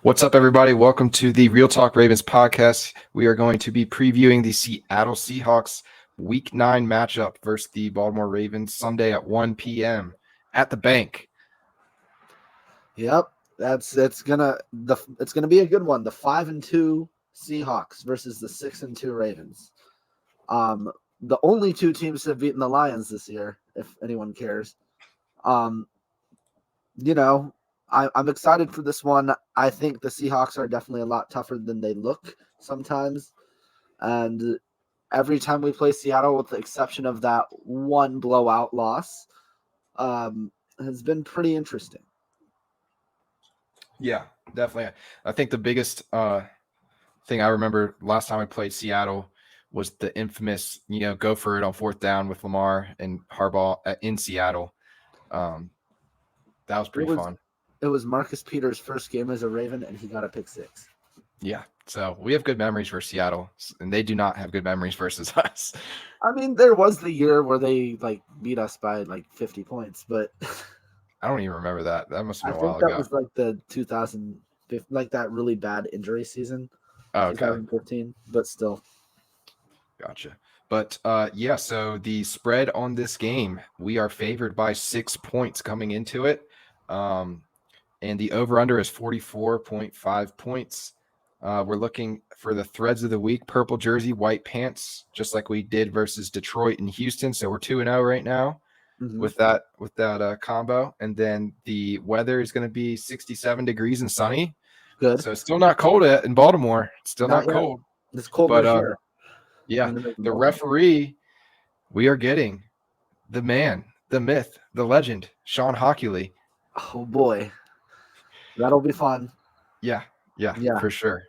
What's up, everybody? Welcome to the Real Talk Ravens podcast. We are going to be previewing the Seattle Seahawks Week 9 matchup versus the Baltimore Ravens Sunday at 1 p.m. at the bank. Yep, it's gonna be a good one. The 5-2 Seahawks versus the 6-2 Ravens. The only two teams that have beaten the Lions this year, if anyone cares. I'm excited for this one. I think the Seahawks are definitely a lot tougher than they look sometimes. And every time we play Seattle, with the exception of that one blowout loss, has been pretty interesting. Yeah, definitely. I think the biggest thing I remember last time I played Seattle was the infamous, go for it on fourth down with Lamar and Harbaugh in Seattle. That was pretty fun. It was Marcus Peters' first game as a Raven, and he got a pick six. Yeah, so we have good memories for Seattle, and they do not have good memories versus us. I mean, there was the year where they beat us by 50 points, but I don't even remember that. That must have been a while ago. I ago. think that was the 2015, that really bad injury season. Oh, okay. 2015, but still. Gotcha. But so the spread on this game, we are favored by 6 points coming into it. And the over-under is 44.5 points. We're looking for the threads of the week: purple jersey, white pants, just like we did versus Detroit and Houston. So we're 2-0 right now with that combo. And then the weather is going to be 67 degrees and sunny. Good. So it's still not cold in Baltimore. It's still not cold. It's cold but here. Yeah, the referee, we are getting the man, the myth, the legend, Sean Hockley. Oh boy, that'll be fun. Yeah, for sure.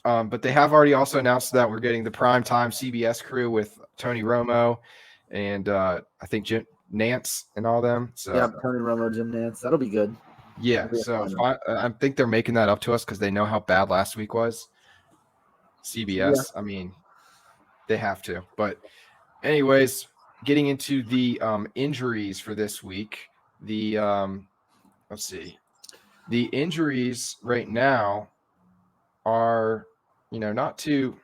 But they have already also announced that we're getting the primetime CBS crew with Tony Romo and I think Jim Nance and all them. So yeah, Tony Romo, Jim Nance. That'll be good. Yeah, so I think they're making that up to us because they know how bad last week was. CBS, yeah. I mean, they have to. But anyways, getting into the injuries for this week, the let's see. The injuries right now are, not too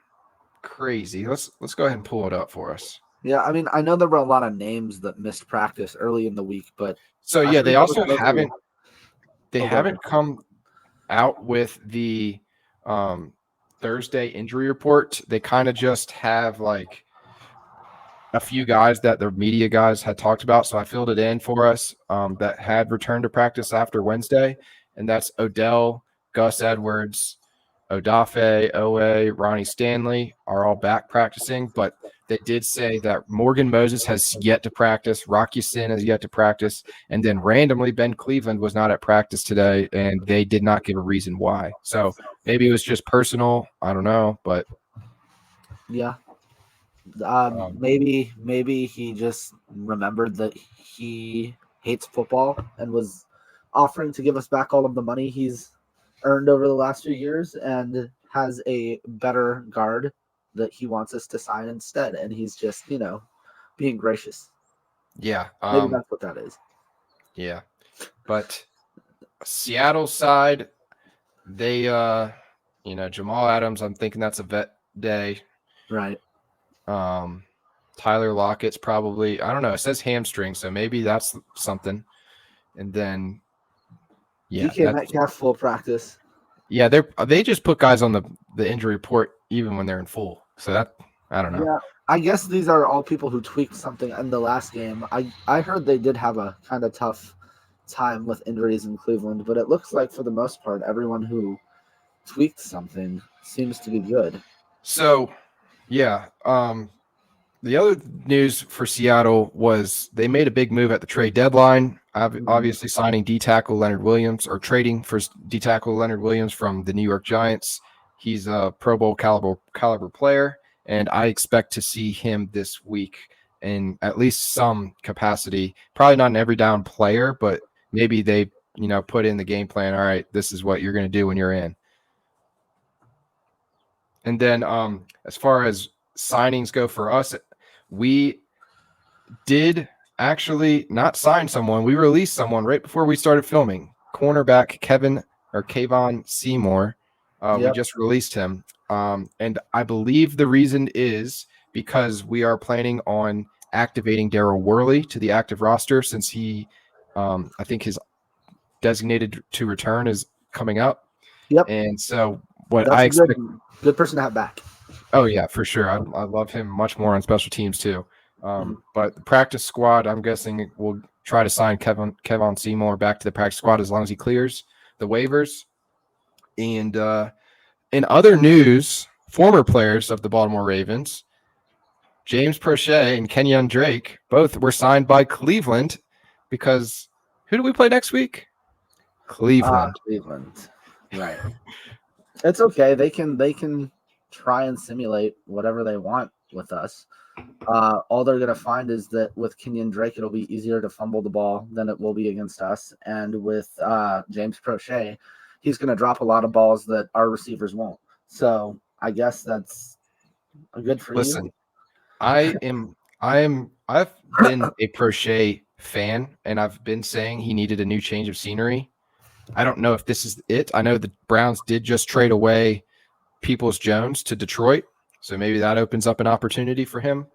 crazy. Let's go ahead and pull it up for us. Yeah, I mean, I know there were a lot of names that missed practice early in the week, but so yeah, they also haven't come out with the Thursday injury report. They kind of just have a few guys that the media guys had talked about. So I filled it in for us that had returned to practice after Wednesday. And that's Odell, Gus Edwards, Odafe, Owe, Ronnie Stanley are all back practicing. But they did say that Morgan Moses has yet to practice. Rocky Sin has yet to practice. And then randomly, Ben Cleveland was not at practice today, and they did not give a reason why. So maybe it was just personal. I don't know, but yeah. Maybe he just remembered that he hates football and was offering to give us back all of the money he's earned over the last few years and has a better guard that he wants us to sign instead. And he's just, being gracious. Yeah. Maybe that's what that is. Yeah. But Seattle side, they, Jamal Adams, I'm thinking that's a vet day. Right. Tyler Lockett's probably, I don't know, it says hamstring, so maybe that's something. And then DK Metcalf full practice. Yeah, they just put guys on the injury report even when they're in full. So that, I don't know. Yeah, I guess these are all people who tweaked something in the last game. I heard they did have a kind of tough time with injuries in Cleveland, but it looks like for the most part everyone who tweaked something seems to be good. So, yeah, the other news for Seattle was they made a big move at the trade deadline, obviously signing D-tackle Leonard Williams, or trading for D-tackle Leonard Williams from the New York Giants. He's a Pro Bowl caliber player, and I expect to see him this week in at least some capacity. Probably not an every down player, but maybe they, put in the game plan. All right, this is what you're going to do when you're in. And then as far as signings go for us, we did actually not sign someone. We released someone right before we started filming. Cornerback Kevin or Kayvon Seymour. We Yep. just released him. And I believe the reason is because we are planning on activating Daryl Worley to the active roster since I think his designated to return is coming up. Yep. And so what That's I a expect, good person to have back. oh yeah, for sure. I love him much more on special teams too. Mhm. But the practice squad, I'm guessing will try to sign Kevon Seymour back to the practice squad as long as he clears the waivers. And in other news, former players of the Baltimore Ravens, James Prochet and Kenyon Drake, both were signed by Cleveland because who do we play next week? Cleveland. Cleveland. Right. It's okay. They can try and simulate whatever they want with us. All they're gonna find is that with Kenyon Drake, it'll be easier to fumble the ball than it will be against us. And with James Prochet, he's gonna drop a lot of balls that our receivers won't. So I guess that's good for you. Listen, I've been a Prochet fan and I've been saying he needed a new change of scenery. I don't know if this is it. I know the Browns did just trade away Peoples Jones to Detroit, so maybe that opens up an opportunity for him.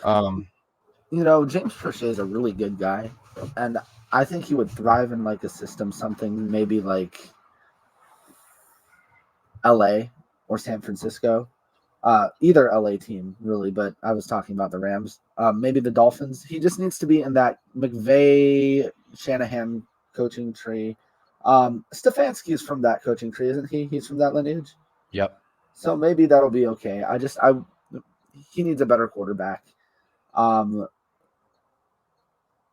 James Prochet is a really good guy, and I think he would thrive in like a system, something maybe like LA or San Francisco. Either LA team, really, but I was talking about the Rams. Maybe the Dolphins. He just needs to be in that McVay Shanahan coaching tree. Stefanski is from that coaching tree, isn't he? He's from that lineage. Yep. So maybe that'll be okay. He needs a better quarterback. Um,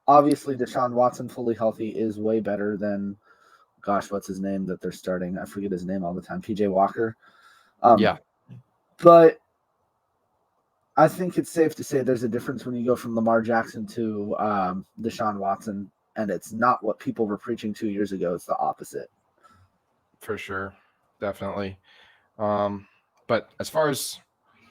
Obviously, Deshaun Watson fully healthy is way better than, gosh, what's his name that they're starting? I forget his name all the time. PJ Walker. Yeah. But I think it's safe to say there's a difference when you go from Lamar Jackson to Deshaun Watson, and it's not what people were preaching 2 years ago. It's the opposite. For sure. Definitely. But as far as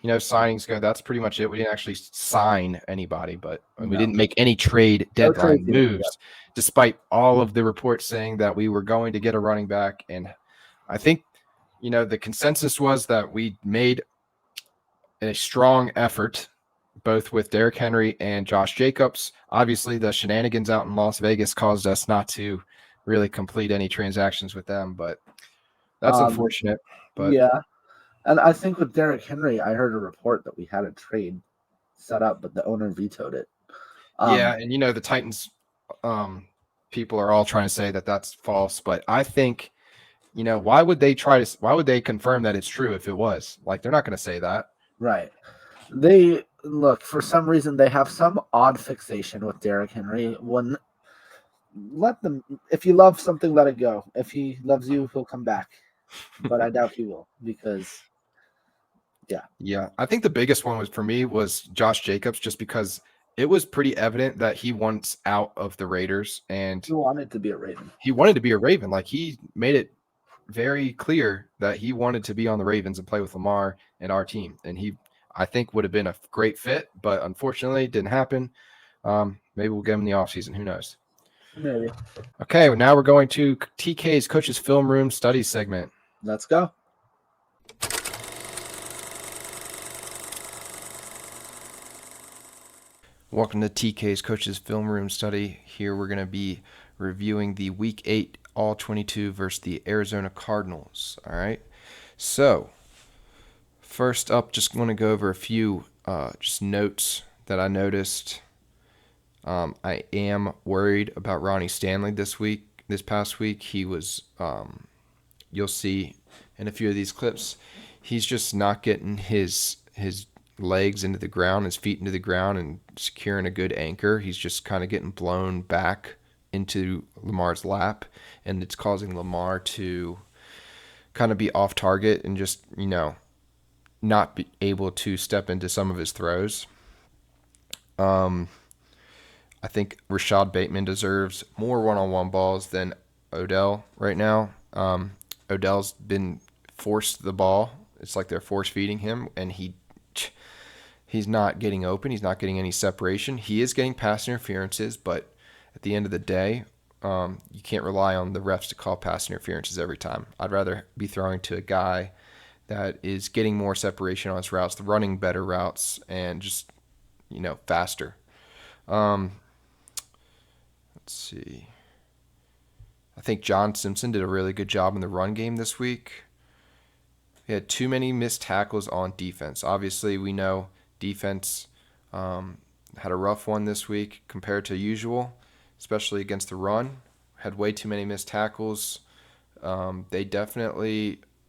signings go, that's pretty much it. We didn't actually sign anybody, but we didn't make any trade deadline moves, despite all of the reports saying that we were going to get a running back. And I think, the consensus was that we made a strong effort, both with Derrick Henry and Josh Jacobs. Obviously, the shenanigans out in Las Vegas caused us not to really complete any transactions with them, but that's unfortunate. But yeah. And I think with Derrick Henry, I heard a report that we had a trade set up, but the owner vetoed it. Yeah, and the Titans people are all trying to say that that's false, but I think why would they confirm that it's true if it was? Like, they're not going to say that. Right. They look, for some reason they have some odd fixation with Derrick Henry. Let them, if you love something, let it go. If he loves you, he'll come back. But I doubt he will, because Yeah, I think the biggest one was Josh Jacobs, just because it was pretty evident that he wants out of the Raiders and he wanted to be a Raven. he wanted to be a Raven. Like, he made it very clear that he wanted to be on the Ravens and play with Lamar and our team. And I think, would have been a great fit, but unfortunately it didn't happen. Maybe we'll get him in the offseason. Who knows? Maybe. Okay, now we're going to TK's Coach's Film Room Studies segment. Let's go. Welcome to TK's Coach's Film Room Study. Here we're going to be reviewing the Week 8 All-22 versus the Arizona Cardinals. All right. So, first up, just want to go over a few just notes that I noticed. I am worried about Ronnie Stanley this past week. He was, you'll see in a few of these clips, he's just not getting his legs into the ground, his feet into the ground, and securing a good anchor. He's just kind of getting blown back into Lamar's lap, and it's causing Lamar to kind of be off target and just, not be able to step into some of his throws. I think Rashad Bateman deserves more one-on-one balls than Odell right now. Odell's been forced the ball. It's like they're force feeding him, and he's not getting open. He's not getting any separation. He is getting pass interferences, but at the end of the day, you can't rely on the refs to call pass interferences every time. I'd rather be throwing to a guy that is getting more separation on his routes, running better routes, and just, faster. Let's see. I think John Simpson did a really good job in the run game this week. He had too many missed tackles on defense. Obviously, we know defense had a rough one this week compared to usual, especially against the run. Had way too many missed tackles.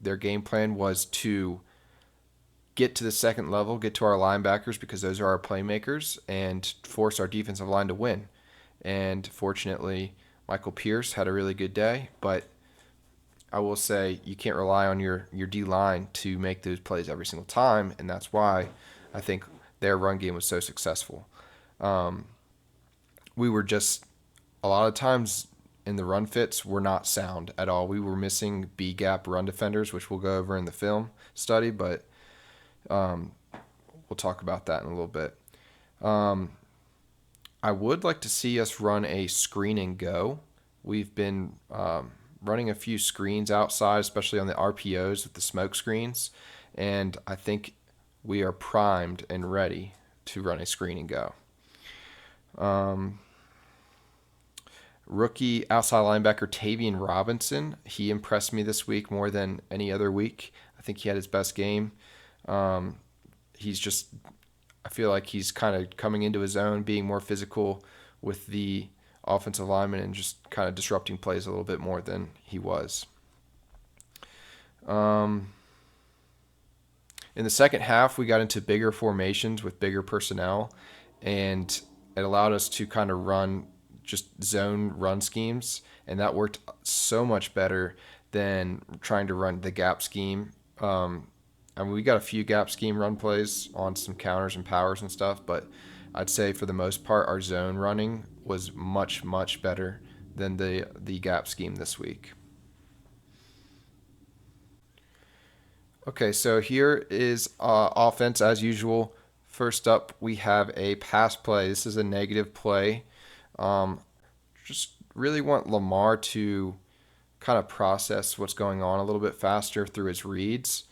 Their game plan was to get to the second level, get to our linebackers because those are our playmakers, and force our defensive line to win. And fortunately, Michael Pierce had a really good day, but I will say you can't rely on your D-line to make those plays every single time, and that's why I think their run game was so successful. We were just, a lot of times in the run fits, were not sound at all. We were missing B-gap run defenders, which we'll go over in the film study, but we'll talk about that in a little bit. I would like to see us run a screen and go. We've been running a few screens outside, especially on the RPOs with the smoke screens, and I think we are primed and ready to run a screen and go. Rookie outside linebacker Tavian Robinson, he impressed me this week more than any other week. I think he had his best game. I feel like he's kind of coming into his own, being more physical with the offensive lineman and just kind of disrupting plays a little bit more than he was. In the second half, we got into bigger formations with bigger personnel, and it allowed us to kind of run just zone run schemes, and that worked so much better than trying to run the gap scheme. We got a few gap scheme run plays on some counters and powers and stuff, but I'd say for the most part, our zone running was much, much better than the gap scheme this week. Okay, so here is offense as usual. First up, we have a pass play. This is a negative play. Just really want Lamar to kind of process what's going on a little bit faster through his reads.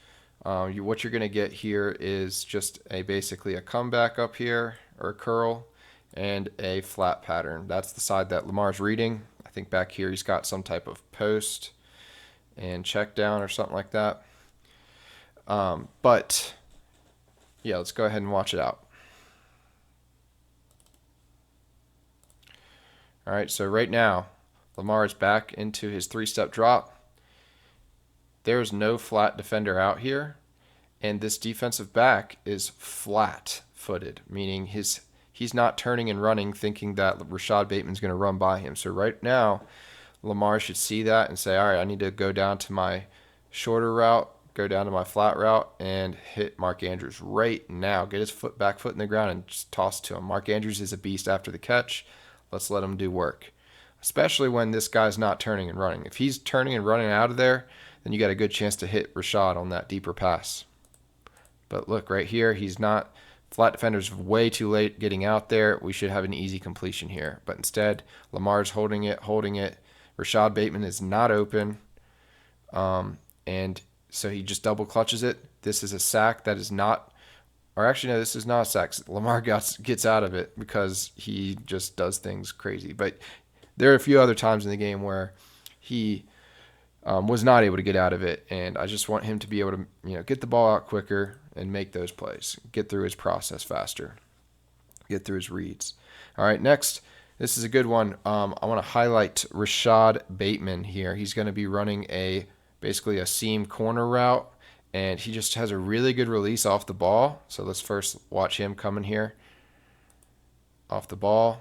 What you're going to get here is just basically a comeback up here, or a curl, and a flat pattern. That's the side that Lamar's reading. I think back here he's got some type of post and check down or something like that. But yeah, let's go ahead and watch it out. All right, so right now, Lamar is back into his three-step drop. There's no flat defender out here, and this defensive back is flat-footed, meaning he's not turning and running thinking that Rashad Bateman's going to run by him. So right now, Lamar should see that and say, all right, I need to go down to my shorter route, go down to my flat route, and hit Mark Andrews right now. Get his back foot in the ground and just toss it to him. Mark Andrews is a beast after the catch. Let's let him do work, especially when this guy's not turning and running. If he's turning and running out of there, then you got a good chance to hit Rashad on that deeper pass. But look, right here, he's not. Flat defender's way too late getting out there. We should have an easy completion here. But instead, Lamar's holding it. Rashad Bateman is not open. And so he just double clutches it. This is a sack that is not, or actually, no, this is not a sack. Lamar gets out of it because he just does things crazy. But there are a few other times in the game where he was not able to get out of it, and I just want him to be able to, get the ball out quicker and make those plays, get through his process faster, get through his reads. All right, next, this is a good one. I want to highlight Rashad Bateman here. He's going to be running basically a seam corner route, and he just has a really good release off the ball. So let's first watch him coming here off the ball.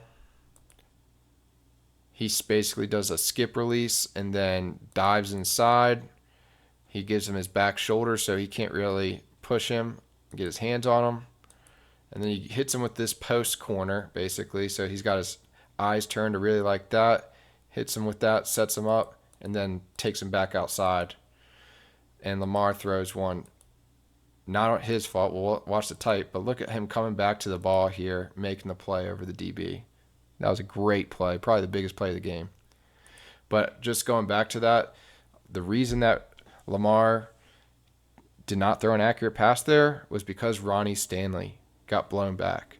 He basically does a skip release and then dives inside. He gives him his back shoulder so he can't really push him and get his hands on him. And then he hits him with this post corner, basically. So he's got his eyes turned to really like that. Hits him with that, sets him up, and then takes him back outside. And Lamar throws one. Not his fault. We'll watch the tape. But look at him coming back to the ball here, making the play over the DB. That was a great play, probably the biggest play of the game. But just going back to that, the reason that Lamar did not throw an accurate pass there was because Ronnie Stanley got blown back.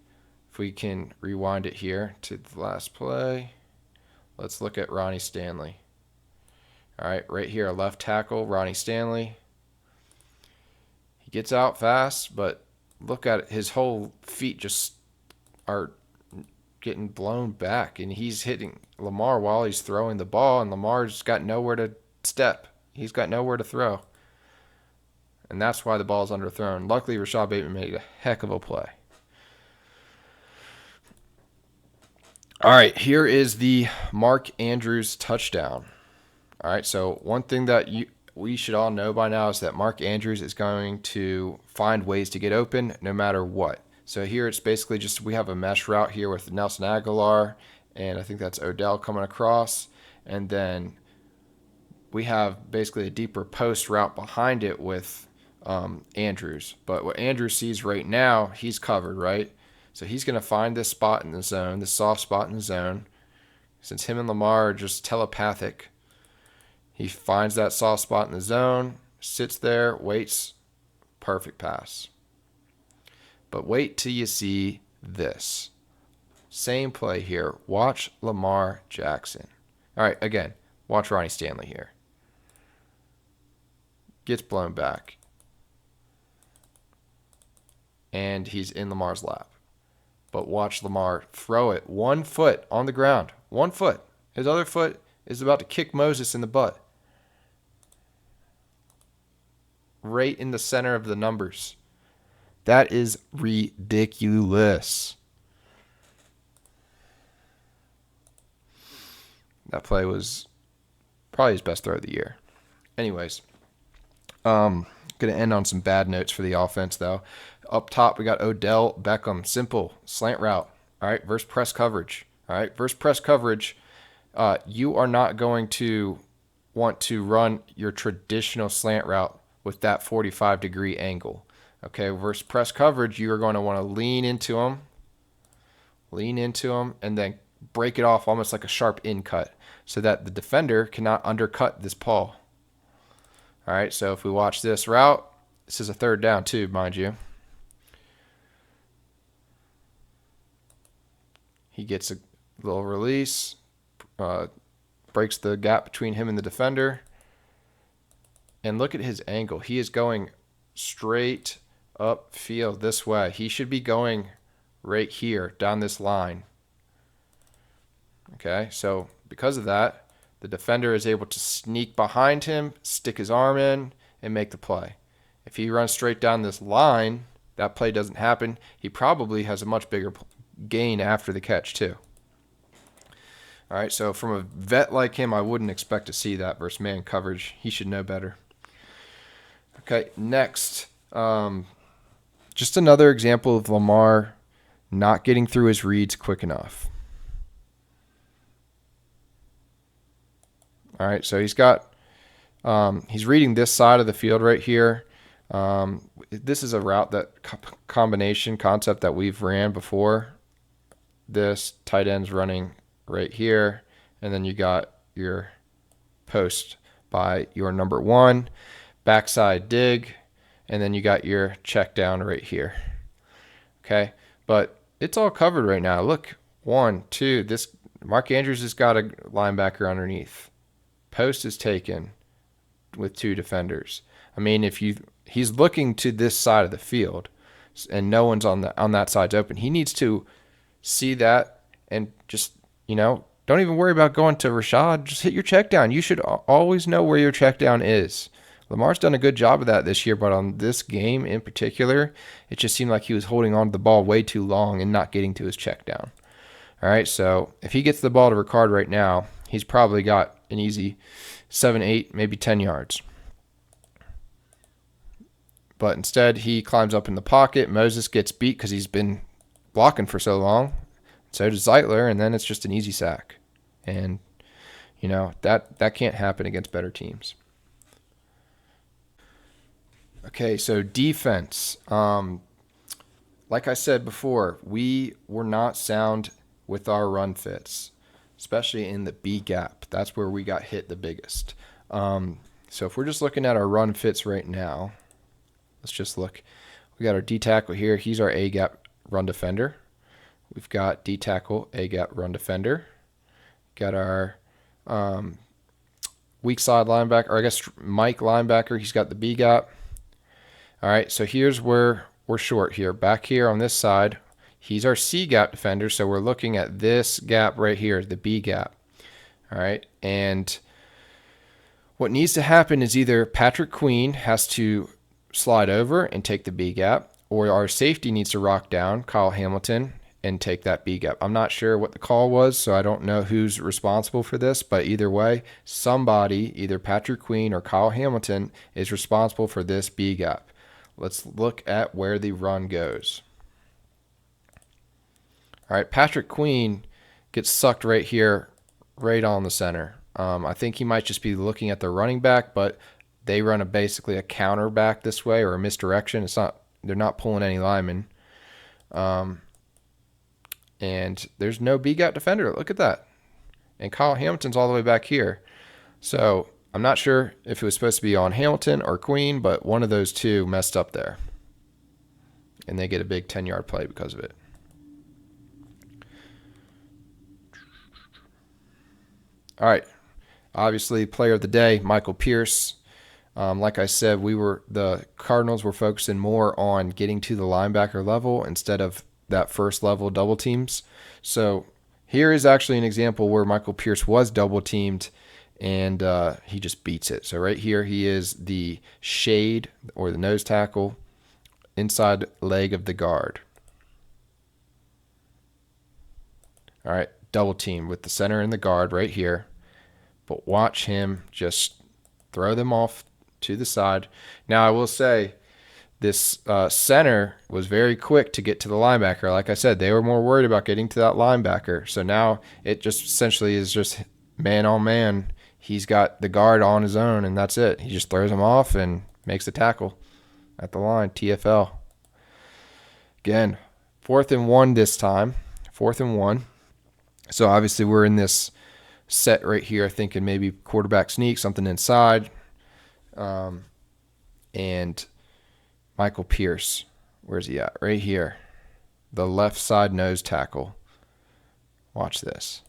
If we can rewind it here to the last play, let's look at Ronnie Stanley. All right, right here, left tackle, Ronnie Stanley. He gets out fast, but look at it. His whole feet just are getting blown back, and he's hitting Lamar while he's throwing the ball, and Lamar's got nowhere to step. He's got nowhere to throw. And that's why the ball's underthrown. Luckily, Rashad Bateman made a heck of a play. All right, here is the Mark Andrews touchdown. All right, so one thing that we should all know by now is that Mark Andrews is going to find ways to get open no matter what. So here it's basically just we have a mesh route here with Nelson Aguilar, and I think that's Odell coming across. And then we have basically a deeper post route behind it with Andrews. But what Andrews sees right now, he's covered, right? So he's going to find this spot in the zone, this soft spot in the zone. Since him and Lamar are just telepathic, he finds that soft spot in the zone, sits there, waits, perfect pass. But wait till you see this. Same play here. Watch Lamar Jackson. All right, again, watch Ronnie Stanley here. Gets blown back. And he's in Lamar's lap. But watch Lamar throw it 1 foot on the ground. 1 foot. His other foot is about to kick Moses in the butt. Right in the center of the numbers. That is ridiculous. That play was probably his best throw of the year. Anyways, going to end on some bad notes for the offense, though. Up top, we got Odell Beckham. Simple slant route. All right, versus press coverage. All right, versus press coverage, you are not going to want to run your traditional slant route with that 45-degree angle. Okay, versus press coverage, you are going to want to lean into them, and then break it off almost like a sharp in cut so that the defender cannot undercut this paw. All right, so if we watch this route, this is a third down too, mind you. He gets a little release, breaks the gap between him and the defender. And look at his angle. He is going straight upfield this way. He should be going right here down this line. Okay, so because of that, the defender is able to sneak behind him, stick his arm in, and make the play. If he runs straight down this line, that play doesn't happen. He probably has a much bigger gain after the catch too. All right, so from a vet like him, I wouldn't expect to see that versus man coverage. He should know better. Okay, next, just another example of Lamar not getting through his reads quick enough. All right, so he's reading this side of the field right here. This is a route that combination concept that we've ran before. This tight end's running right here, and then you got your post by your number one, backside dig, and then you got your check down right here. Okay, but it's all covered right now. Look, 1, 2, this Mark Andrews has got a linebacker underneath. Post is taken with 2 defenders. I mean, he's looking to this side of the field, and no one's on that side's open. He needs to see that and just, don't even worry about going to Rashad. Just hit your check down. You should always know where your check down is. Lamar's done a good job of that this year, but on this game in particular, it just seemed like he was holding on to the ball way too long and not getting to his check down. All right, so if he gets the ball to Ricard right now, he's probably got an easy 7, 8, maybe 10 yards. But instead, he climbs up in the pocket. Moses gets beat because he's been blocking for so long. So does Zeitler, and then it's just an easy sack. And, that can't happen against better teams. Okay, so defense. Like I said before, we were not sound with our run fits. especially in the B gap. That's where we got hit the biggest. So if we're just looking at our run fits right now, let's just look. We got our D tackle here. He's our A gap run defender. We've got D tackle, A gap run defender. Got our weak side linebacker, or I guess Mike linebacker. He's got the B gap. All right, so here's where we're short here. Back here on this side, he's our C gap defender. So we're looking at this gap right here, the B gap. All right, and what needs to happen is either Patrick Queen has to slide over and take the B gap, or our safety needs to rock down, Kyle Hamilton, and take that B gap. I'm not sure what the call was, so I don't know who's responsible for this, but either way, somebody, either Patrick Queen or Kyle Hamilton, is responsible for this B gap. Let's look at where the run goes. All right, Patrick Queen gets sucked right here, right on the center. I think he might just be looking at the running back, but they run basically a counter back this way, or a misdirection. They're not pulling any linemen. And there's no B gap defender. Look at that. And Kyle Hamilton's all the way back here. So I'm not sure if it was supposed to be on Hamilton or Queen, but one of those two messed up there. And they get a big 10-yard play because of it. All right. Obviously, player of the day, Michael Pierce. Like I said, the Cardinals were focusing more on getting to the linebacker level instead of that first level double teams. So here is actually an example where Michael Pierce was double teamed and he just beats it. So right here, he is the shade or the nose tackle inside leg of the guard. All right, double team with the center and the guard right here. But watch him just throw them off to the side. Now, I will say this center was very quick to get to the linebacker. Like I said, they were more worried about getting to that linebacker. So now it just essentially is just man on man. He's got the guard on his own, and that's it. He just throws him off and makes the tackle at the line, TFL. Again, 4th and 1 this time. 4th and 1. So obviously we're in this set right here, thinking maybe quarterback sneak, something inside. And Michael Pierce, where's he at? Right here. The left side nose tackle. Watch this.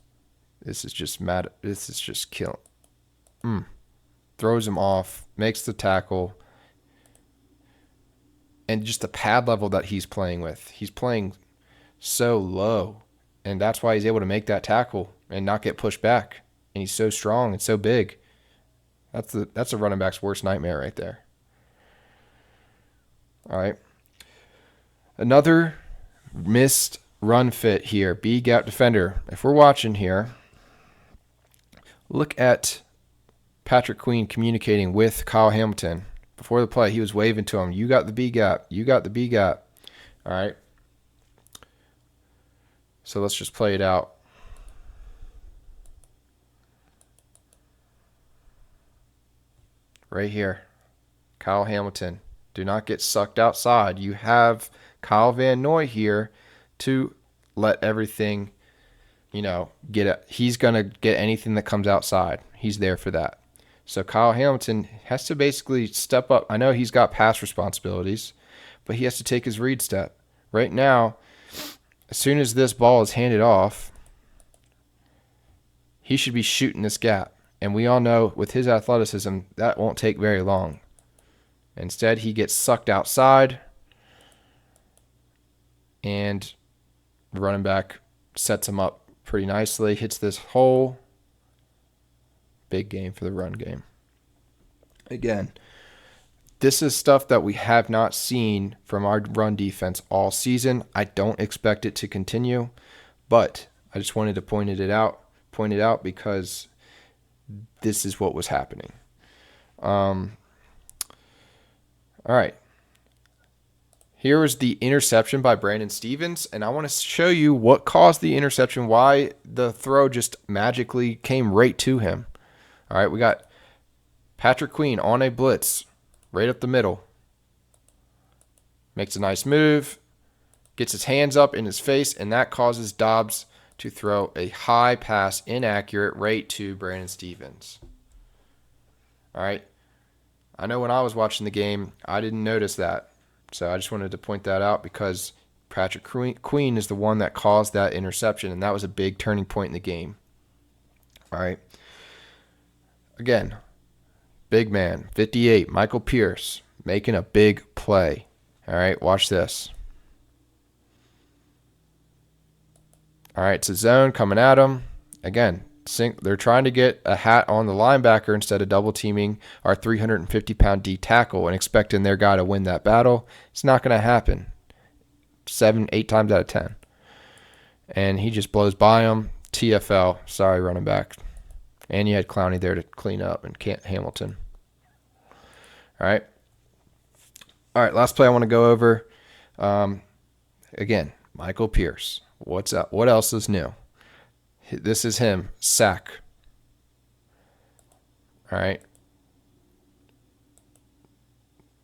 This is just mad. This is just killing. Throws him off, makes the tackle. And just the pad level that he's playing with. He's playing so low. And that's why he's able to make that tackle and not get pushed back. And he's so strong and so big. That's a running back's worst nightmare right there. All right. Another missed run fit here. B gap defender. If we're watching here, look at Patrick Queen communicating with Kyle Hamilton. Before the play, he was waving to him. You got the B gap. You got the B gap. All right. So let's just play it out. Right here. Kyle Hamilton. Do not get sucked outside. You have Kyle Van Noy here to let everything, he's going to get anything that comes outside. He's there for that. So Kyle Hamilton has to basically step up. I know he's got pass responsibilities, but he has to take his read step. Right now, as soon as this ball is handed off, he should be shooting this gap. And we all know with his athleticism, that won't take very long. Instead, he gets sucked outside, and the running back sets him up pretty nicely, hits this hole. Big game for the run game. Again, this is stuff that we have not seen from our run defense all season. I don't expect it to continue, but I just wanted to point it out because this is what was happening. All right. Here was the interception by Brandon Stevens, and I want to show you what caused the interception, why the throw just magically came right to him. All right, we got Patrick Queen on a blitz right up the middle. Makes a nice move, gets his hands up in his face, and that causes Dobbs to throw a high pass inaccurate right to Brandon Stevens. All right. I know when I was watching the game, I didn't notice that. So I just wanted to point that out because Patrick Queen is the one that caused that interception, and that was a big turning point in the game. All right. Again, big man, 58, Michael Pierce, making a big play. All right, watch this. All right, it's a zone coming at him. Again, they're trying to get a hat on the linebacker instead of double teaming our 350-pound D tackle and expecting their guy to win that battle. It's not going to happen 7-8 times out of 10. And he just blows by him. TFL. Sorry, running back. And you had Clowney there to clean up and Hamilton. All right. All right, last play I want to go over. Again, Michael Pierce. What's up? What else is new? This is him. Sack. All right.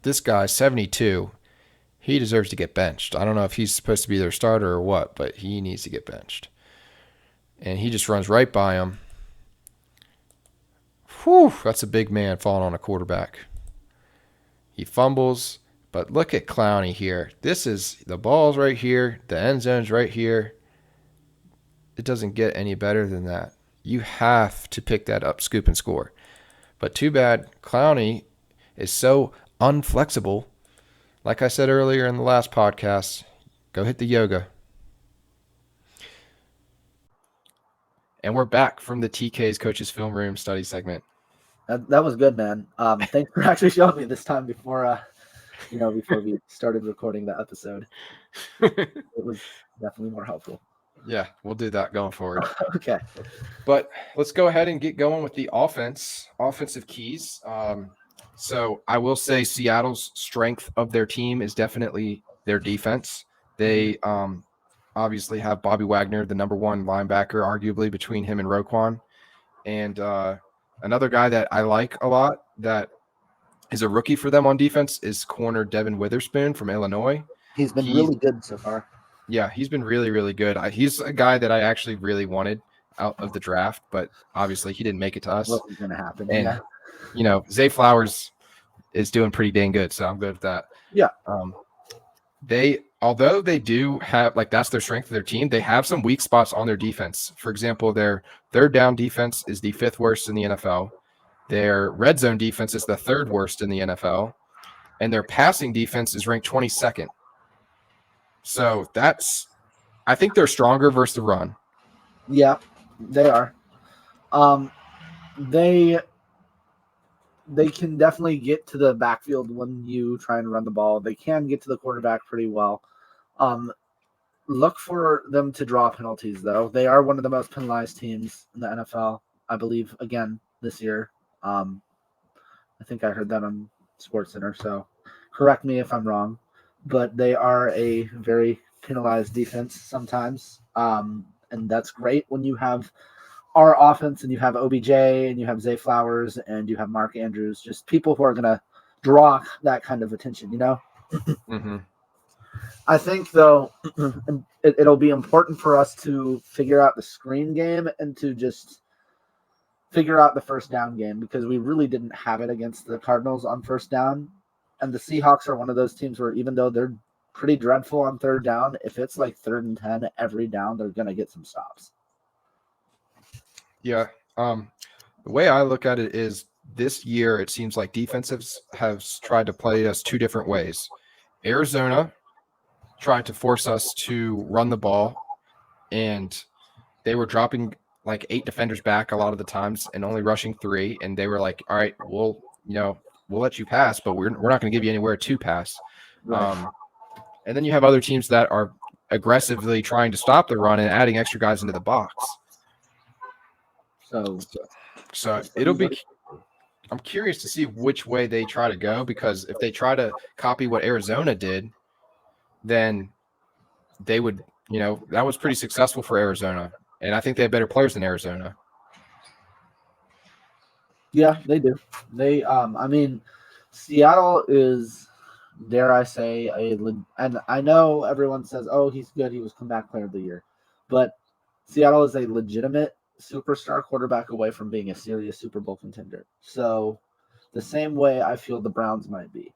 This guy, 72, he deserves to get benched. I don't know if he's supposed to be their starter or what, but he needs to get benched. And he just runs right by him. Whew, that's a big man falling on a quarterback. He fumbles, but look at Clowney here. This is the ball's right here. The end zone's right here. It doesn't get any better than that. You have to pick that up, scoop, and score. But too bad Clowney is so unflexible. Like I said earlier in the last podcast, go hit the yoga. And we're back from the TK's Coaches Film Room study segment. That was good, man. Thanks for actually showing me this time before we started recording the episode. It was definitely more helpful. Yeah, we'll do that going forward. Okay. But let's go ahead and get going with the offensive keys. So I will say Seattle's strength of their team is definitely their defense. They obviously have Bobby Wagner, the number one linebacker, arguably between him and Roquan. And another guy that I like a lot that is a rookie for them on defense is corner Devin Witherspoon from Illinois. He's been really good so far. Yeah, he's been really, really good. He's a guy that I actually really wanted out of the draft, but obviously he didn't make it to us. What was going to happen? And, Zay Flowers is doing pretty dang good, so I'm good with that. Yeah. Although they do have, that's their strength of their team, they have some weak spots on their defense. For example, their third down defense is the 5th worst in the NFL. Their red zone defense is the 3rd worst in the NFL. And their passing defense is ranked 22nd. So I think they're stronger versus the run. Yeah, they are. They can definitely get to the backfield when you try and run the ball. They can get to the quarterback pretty well. Look for them to draw penalties, though. They are one of the most penalized teams in the NFL, I believe, again, this year. I think I heard that on SportsCenter, so correct me if I'm wrong. But they are a very penalized defense sometimes. And that's great when you have our offense and you have OBJ and you have Zay Flowers and you have Mark Andrews, just people who are going to draw that kind of attention, Mm-hmm. I think, though, it'll be important for us to figure out the screen game and to just figure out the first down game because we really didn't have it against the Cardinals on first down. And the Seahawks are one of those teams where even though they're pretty dreadful on third down, if it's 3rd and 10 every down, they're going to get some stops. Yeah. The way I look at it is this year it seems like defensives have tried to play us 2 different ways. Arizona tried to force us to run the ball, and they were dropping 8 defenders back a lot of the times and only rushing 3, and they were like, all right, we'll let you pass, but we're not going to give you anywhere to pass. Right. And then you have other teams that are aggressively trying to stop the run and adding extra guys into the box. So it'll be – I'm curious to see which way they try to go because if they try to copy what Arizona did, then they would – that was pretty successful for Arizona. And I think they have better players than Arizona. Yeah, they do. Seattle is, dare I say, and I know everyone says, oh, he's good. He was comeback player of the year. But Seattle is a legitimate superstar quarterback away from being a serious Super Bowl contender. So the same way I feel the Browns might be.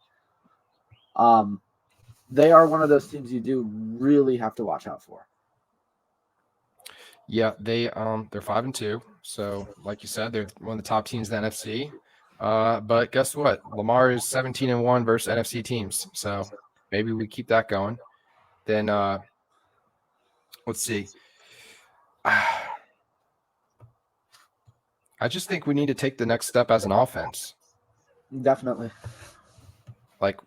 They are one of those teams you do really have to watch out for. Yeah, they're 5-2. So, like you said, they're one of the top teams in the NFC. But guess what? Lamar is 17-1 versus NFC teams. So maybe we keep that going. Then let's see. I just think we need to take the next step as an offense. Definitely. Like,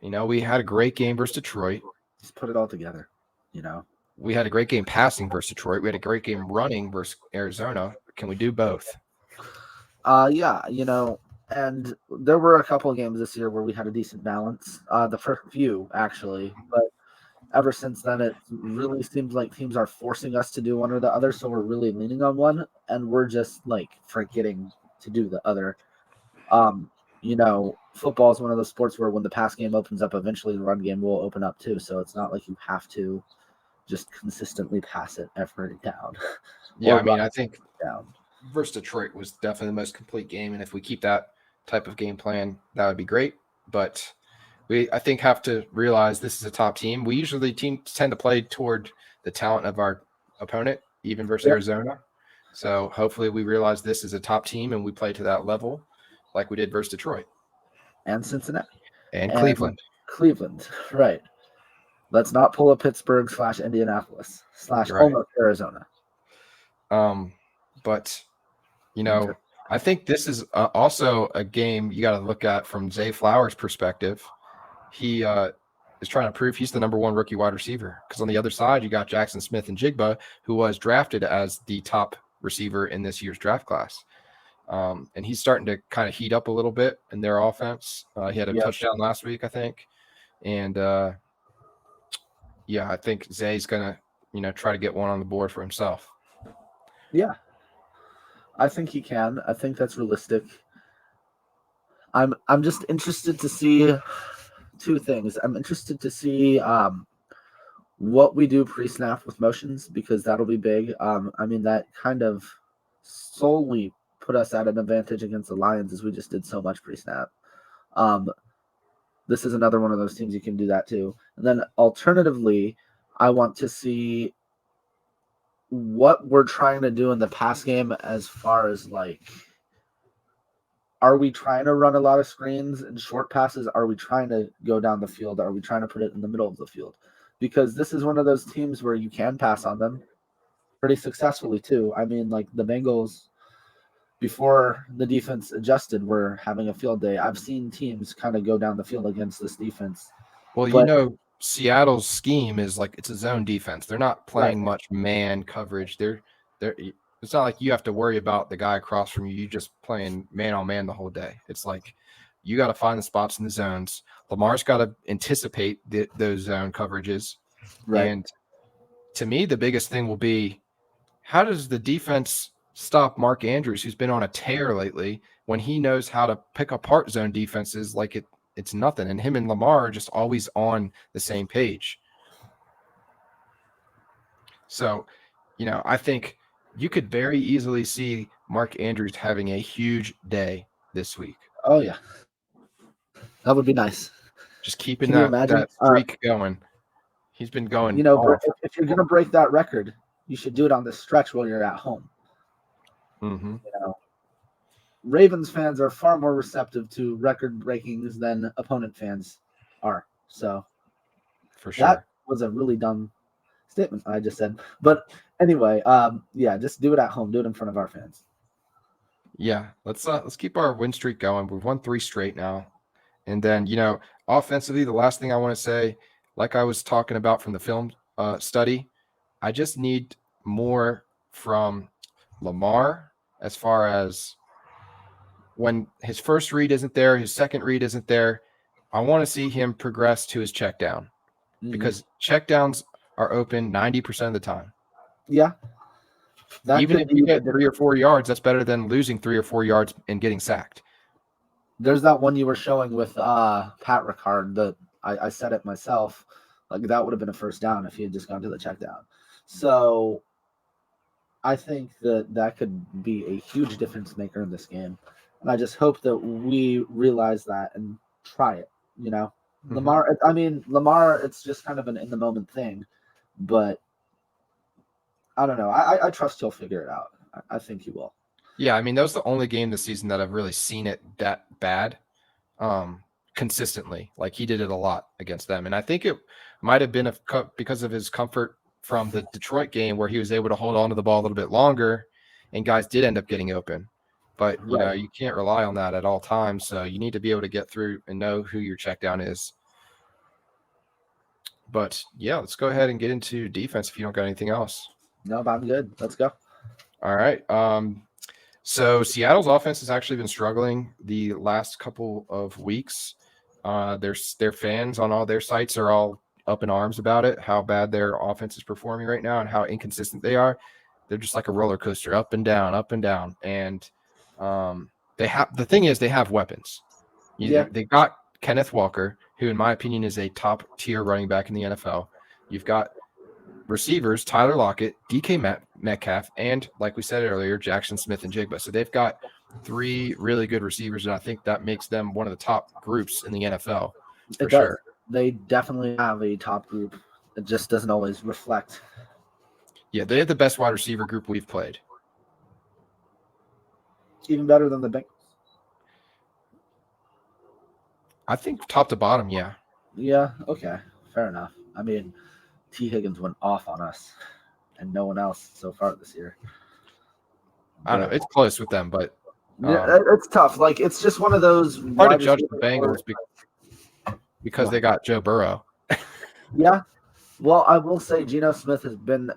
we had a great game versus Detroit. Just put it all together, We had a great game passing versus Detroit. We had a great game running versus Arizona. Can we do both? Yeah, and there were a couple of games this year where we had a decent balance. The first few, actually, but ever since then, it really seems like teams are forcing us to do one or the other, so we're really leaning on one, and we're just forgetting to do the other. Football is one of those sports where when the pass game opens up, eventually the run game will open up too. So it's not like you have to just consistently pass it every down. Yeah, I think versus Detroit was definitely the most complete game, and if we keep that type of game plan, that would be great. But I think, have to realize this is a top team. We usually tend to play toward the talent of our opponent, even versus Arizona. So hopefully we realize this is a top team and we play to that level like we did versus Detroit. And Cincinnati. And Cleveland. Cleveland, right. Let's not pull a Pittsburgh / Indianapolis / almost Arizona. But, I think this is also a game you got to look at from Zay Flowers' perspective. He is trying to prove he's the number one rookie wide receiver, because on the other side, you got Jackson Smith and Jigba, who was drafted as the top receiver in this year's draft class. And he's starting to kind of heat up a little bit in their offense. He had a touchdown last week, I think. And, I think Zay's going to, try to get one on the board for himself. Yeah. I think he can. I think that's realistic. I'm just interested to see two things. I'm interested to see what we do pre-snap with motions, because that'll be big. That kind of solely put us at an advantage against the Lions, as we just did so much pre-snap. This is another one of those teams you can do that too. And then alternatively, I want to see what we're trying to do in the pass game, as far as are we trying to run a lot of screens and short passes? Are we trying to go down the field? Are we trying to put it in the middle of the field? Because this is one of those teams where you can pass on them pretty successfully too. The Bengals, before the defense adjusted, were having a field day. I've seen teams kind of go down the field against this defense. Well, Seattle's scheme is it's a zone defense. They're not playing much man coverage. It's not like you have to worry about the guy across from you. You're just playing man on man the whole day. It's like you got to find the spots in the zones. Lamar's got to anticipate those zone coverages. Right. And to me, the biggest thing will be, how does the defense stop Mark Andrews, who's been on a tear lately, when he knows how to pick apart zone defenses like it's nothing? And him and Lamar are just always on the same page. So, I think you could very easily see Mark Andrews having a huge day this week. Oh, yeah. That would be nice. Just keeping that streak going. He's been going. If you're going to break that record, you should do it on this stretch while you're at home. Mm-hmm. Ravens fans are far more receptive to record breakings than opponent fans are. So, for sure, that was a really dumb statement I just said. But anyway, just do it at home. Do it in front of our fans. Yeah, let's keep our win streak going. We've won 3 straight now. And then, offensively, the last thing I want to say, like I was talking about from the film study, I just need more from Lamar, as far as when his first read isn't there, his second read isn't there. I want to see him progress to his check down, because checkdowns are open 90% of the time. Yeah. Even if you get 3 or 4 yards, that's better than losing 3 or 4 yards and getting sacked. There's that one you were showing with Pat Ricard that I said it myself. That would have been a first down if he had just gone to the check down. So I think that could be a huge difference maker in this game, and I just hope that we realize that and try it. You know, Mhm. Lamar, it's just kind of an in the moment thing, but I don't know. I trust he'll figure it out. I think he will. Yeah, I mean, that was the only game this season that I've really seen it that bad consistently. Like he did it a lot against them. And I think it might have been because of his comfort from the Detroit game where he was able to hold on to the ball a little bit longer and guys did end up getting open. But, Right. you can't rely on that at all times. So you need to be able to get through and know who your check down is. But yeah, let's go ahead and get into defense if you don't got anything else. No, but I'm good. Let's go. All right. So Seattle's offense has actually been struggling the last couple of weeks. Their fans on all their sites are all up in arms about it, how bad their offense is performing right now and how inconsistent they are. They're just like a roller coaster, up and down, up and down. And the thing is they have weapons. Yeah. They got Kenneth Walker, who in my opinion is a top tier running back in the NFL. You've got receivers, Tyler Lockett, DK Metcalf, and like we said earlier, Jackson Smith and Jigba. So they've got three really good receivers, and I think that makes them one of the top groups in the NFL for It does. sure. They definitely have a top group. It just doesn't always reflect. Yeah, they have the best wide receiver group we've played. Even better than the Bengals. I think top to bottom, yeah. Yeah, okay. Fair enough. I mean, T. Higgins went off on us and no one else so far this year. I don't know. It's close with them, but yeah, it's tough. Like it's just one of those hard to judge the Bengals because they got Joe Burrow. Yeah. Well, I will say Geno Smith has been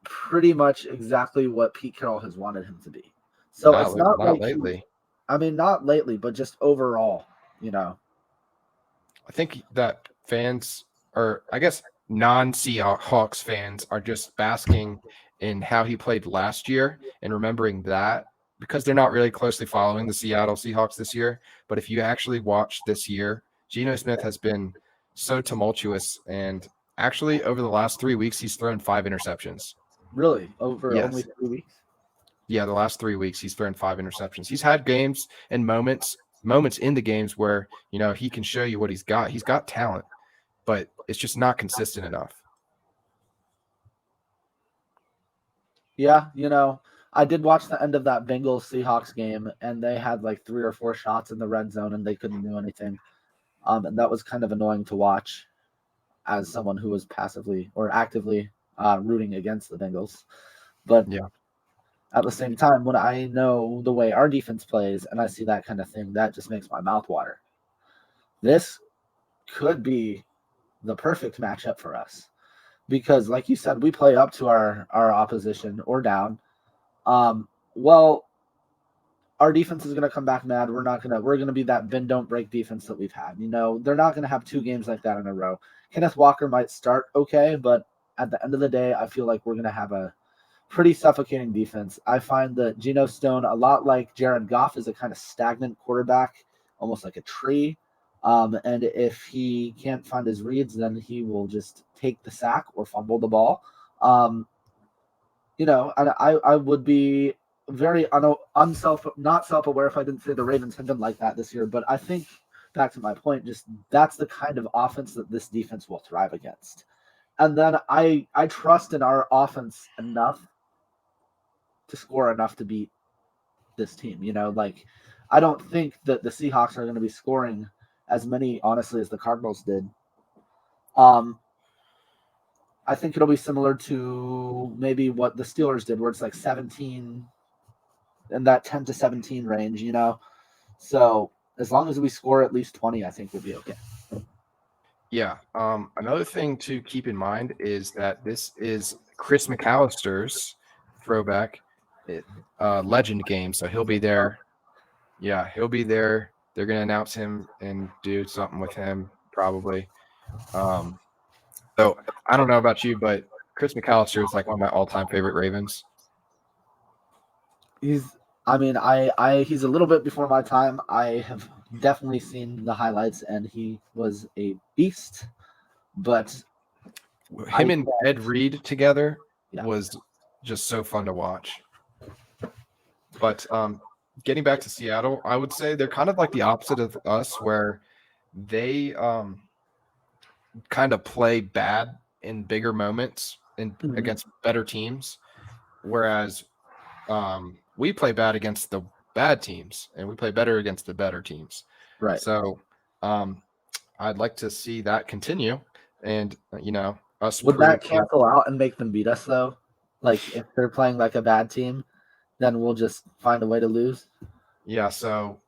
pretty much exactly what Pete Carroll has wanted him to be. So it's not like lately. Not lately, but just overall, I think that fans, or I guess non-Seahawks fans, are just basking in how he played last year and remembering that because they're not really closely following the Seattle Seahawks this year. But if you actually watch this year, Geno Smith has been so tumultuous. And actually, over the last 3 weeks, he's thrown 5 interceptions. Really? Over only 3 weeks? Yeah, the last 3 weeks, he's thrown 5 interceptions. He's had games and moments in the games where, he can show you what he's got. He's got talent, but it's just not consistent enough. Yeah, I did watch the end of that Bengals Seahawks game, and they had like 3 or 4 shots in the red zone, and they couldn't do anything. And that was kind of annoying to watch as someone who was passively or actively rooting against the Bengals. But yeah, at the same time, when I know the way our defense plays and I see that kind of thing, that just makes my mouth water. This could be the perfect matchup for us because, like you said, we play up to our opposition or down. Well, our defense is going to come back mad. We're going to be that bend don't break defense that we've had. They're not going to have 2 games like that in a row. Kenneth Walker might start okay, but at the end of the day, I feel like we're going to have a pretty suffocating defense. I find that Geno Stone, a lot like Jared Goff, is a kind of stagnant quarterback, almost like a tree. And if he can't find his reads, then he will just take the sack or fumble the ball. And I would be very not self-aware if I didn't say the Ravens have been like that this year. But I think, back to my point, just that's the kind of offense that this defense will thrive against. And then I trust in our offense enough to score enough to beat this team. I don't think that the Seahawks are going to be scoring as many, honestly, as the Cardinals did. I think it'll be similar to maybe what the Steelers did, where it's like 17 in that 10 to 17 range, So as long as we score at least 20, I think we'll be okay. Yeah. Another thing to keep in mind is that this is Chris McAllister's throwback legend game. So he'll be there. Yeah, he'll be there. They're going to announce him and do something with him probably. So I don't know about you, but Chris McAllister is like one of my all-time favorite Ravens. He's a little bit before my time. I have definitely seen the highlights, and he was a beast. But him and Ed Reed together was just so fun to watch. But getting back to Seattle, I would say they're kind of like the opposite of us, where they kind of play bad in bigger moments and against better teams, whereas we play bad against the bad teams and we play better against the better teams. Right. So I'd like to see that continue, and us. Would that cancel out and make them beat us though? Like if they're playing like a bad team, then we'll just find a way to lose. Yeah. So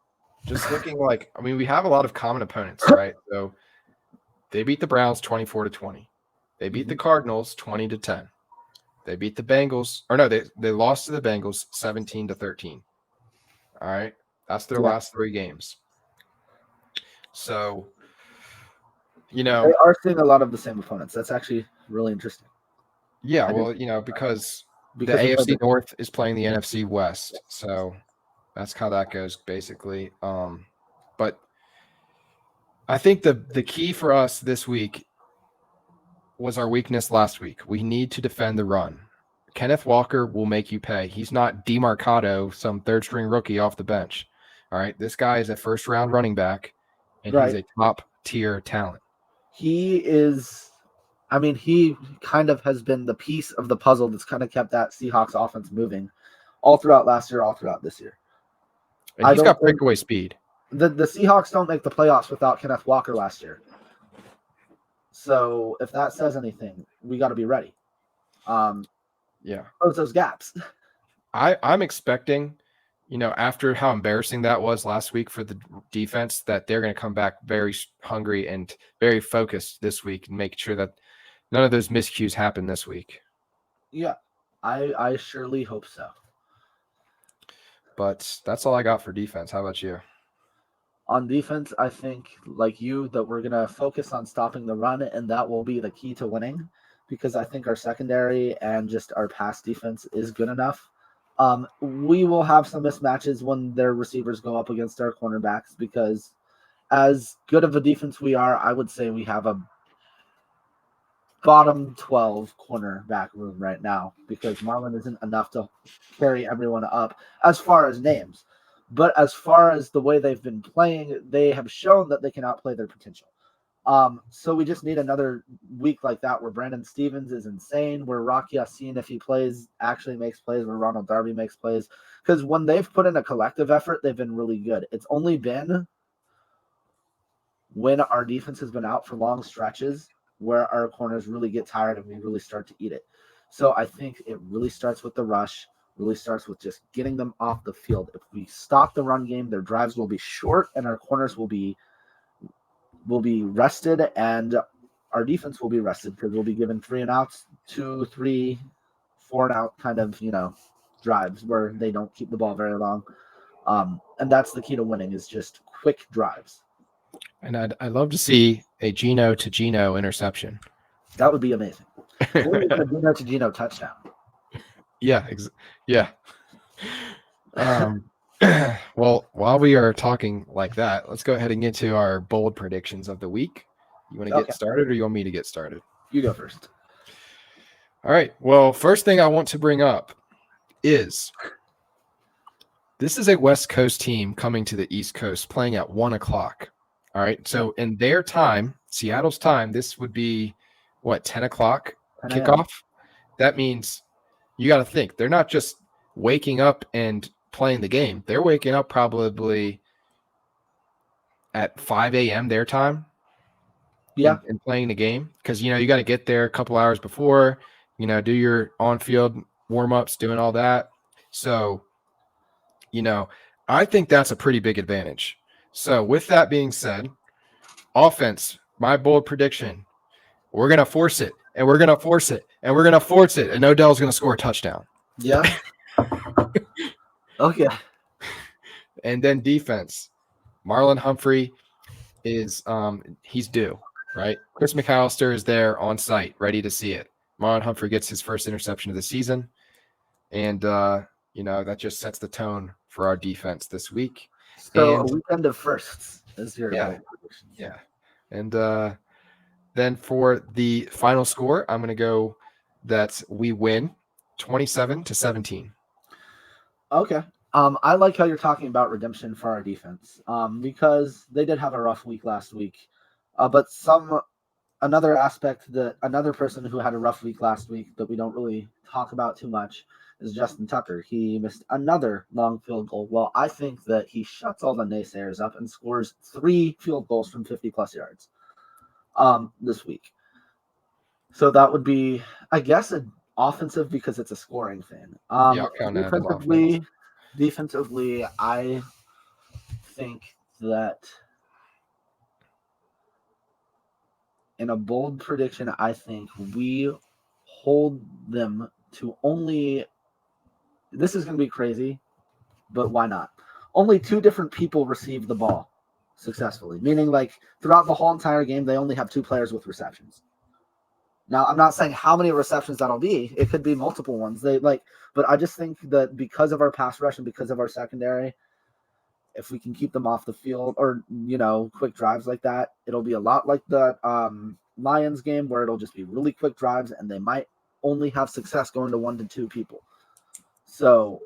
just looking we have a lot of common opponents, right? So they beat the Browns 24-20. They beat the Cardinals 20-10. They beat the Bengals, or no, they lost to the Bengals 17-13. All right. That's their last 3 games. So, they are seeing a lot of the same opponents. That's actually really interesting. Yeah, well, because the AFC North is playing the NFC West. So that's how that goes, basically. But I think the key for us this week was our weakness last week. We need to defend the run. Kenneth Walker will make you pay. He's not DeMarcado, some third-string rookie off the bench. All right, this guy is a first-round running back, and he's a top-tier talent. He is. I mean, he kind of has been the piece of the puzzle that's kind of kept that Seahawks offense moving all throughout last year, all throughout this year. And he's got breakaway speed. The Seahawks don't make the playoffs without Kenneth Walker last year. So if that says anything, we got to be ready. Close those gaps. I'm expecting, after how embarrassing that was last week for the defense, that they're going to come back very hungry and very focused this week and make sure that none of those miscues happen this week. Yeah, I surely hope so. But that's all I got for defense. How about you? On defense, I think, like you, that we're going to focus on stopping the run, and that will be the key to winning, because I think our secondary and just our pass defense is good enough. We will have some mismatches when their receivers go up against our cornerbacks, because as good of a defense we are, I would say we have a bottom 12 cornerback room right now, because Marlon isn't enough to carry everyone up as far as names. But as far as the way they've been playing, they have shown that they can outplay their potential. So we just need another week like that where Brandon Stevens is insane, where Rocky Yassin, if he plays, actually makes plays, where Ronald Darby makes plays. Because when they've put in a collective effort, they've been really good. It's only been when our defense has been out for long stretches where our corners really get tired and we really start to eat it. So I think it really starts with the rush. Really starts with just getting them off the field. If we stop the run game, their drives will be short and our corners will be rested, and our defense will be rested, because we'll be given 3 and outs, 2, 3, 4 and out kind of, drives where they don't keep the ball very long. And that's the key to winning, is just quick drives. And I'd love to see a Geno to Geno interception. That would be amazing. Or even a Geno to Geno touchdown. Yeah. Well, while we are talking like that, let's go ahead and get to our bold predictions of the week. You want to get started, or you want me to get started? You go first. All right. Well, first thing I want to bring up is this is a West Coast team coming to the East Coast, playing at 1:00. All right. So in their time, Seattle's time, this would be 10 o'clock kickoff. That means you got to think they're not just waking up and playing the game. They're waking up probably at 5 a.m. their time. Yeah. And playing the game, because, you got to get there a couple hours before, do your on-field warm-ups, doing all that. So, I think that's a pretty big advantage. So with that being said, offense, my bold prediction, we're going to force it, and we're going to force it, and we're going to force it, and Odell's going to score a touchdown. Yeah. Okay. And then defense, Marlon Humphrey is he's due, right? Chris McAllister is there on site, ready to see it. Marlon Humphrey gets his first interception of the season, and that just sets the tone for our defense this week. So a weekend of firsts is your prediction. Yeah. And then for the final score, I'm going to go that we win 27-17. Okay. I like how you're talking about redemption for our defense. Because they did have a rough week last week. But another aspect that another person who had a rough week last week that we don't really talk about too much is Justin Tucker. He missed another long field goal. Well, I think that he shuts all the naysayers up and scores 3 field goals from 50-plus yards this week. So that would be, I guess, an offensive because it's a scoring thing. I'll count that as offense. Defensively, I think that in a bold prediction, I think we hold them to only. This is going to be crazy, but why not? Only 2 different people receive the ball successfully, meaning like throughout the whole entire game, they only have 2 players with receptions. Now, I'm not saying how many receptions that'll be. It could be multiple ones. But I just think that because of our pass rush and because of our secondary, if we can keep them off the field or, quick drives like that, it'll be a lot like the Lions game where it'll just be really quick drives and they might only have success going to 1 to 2 people. So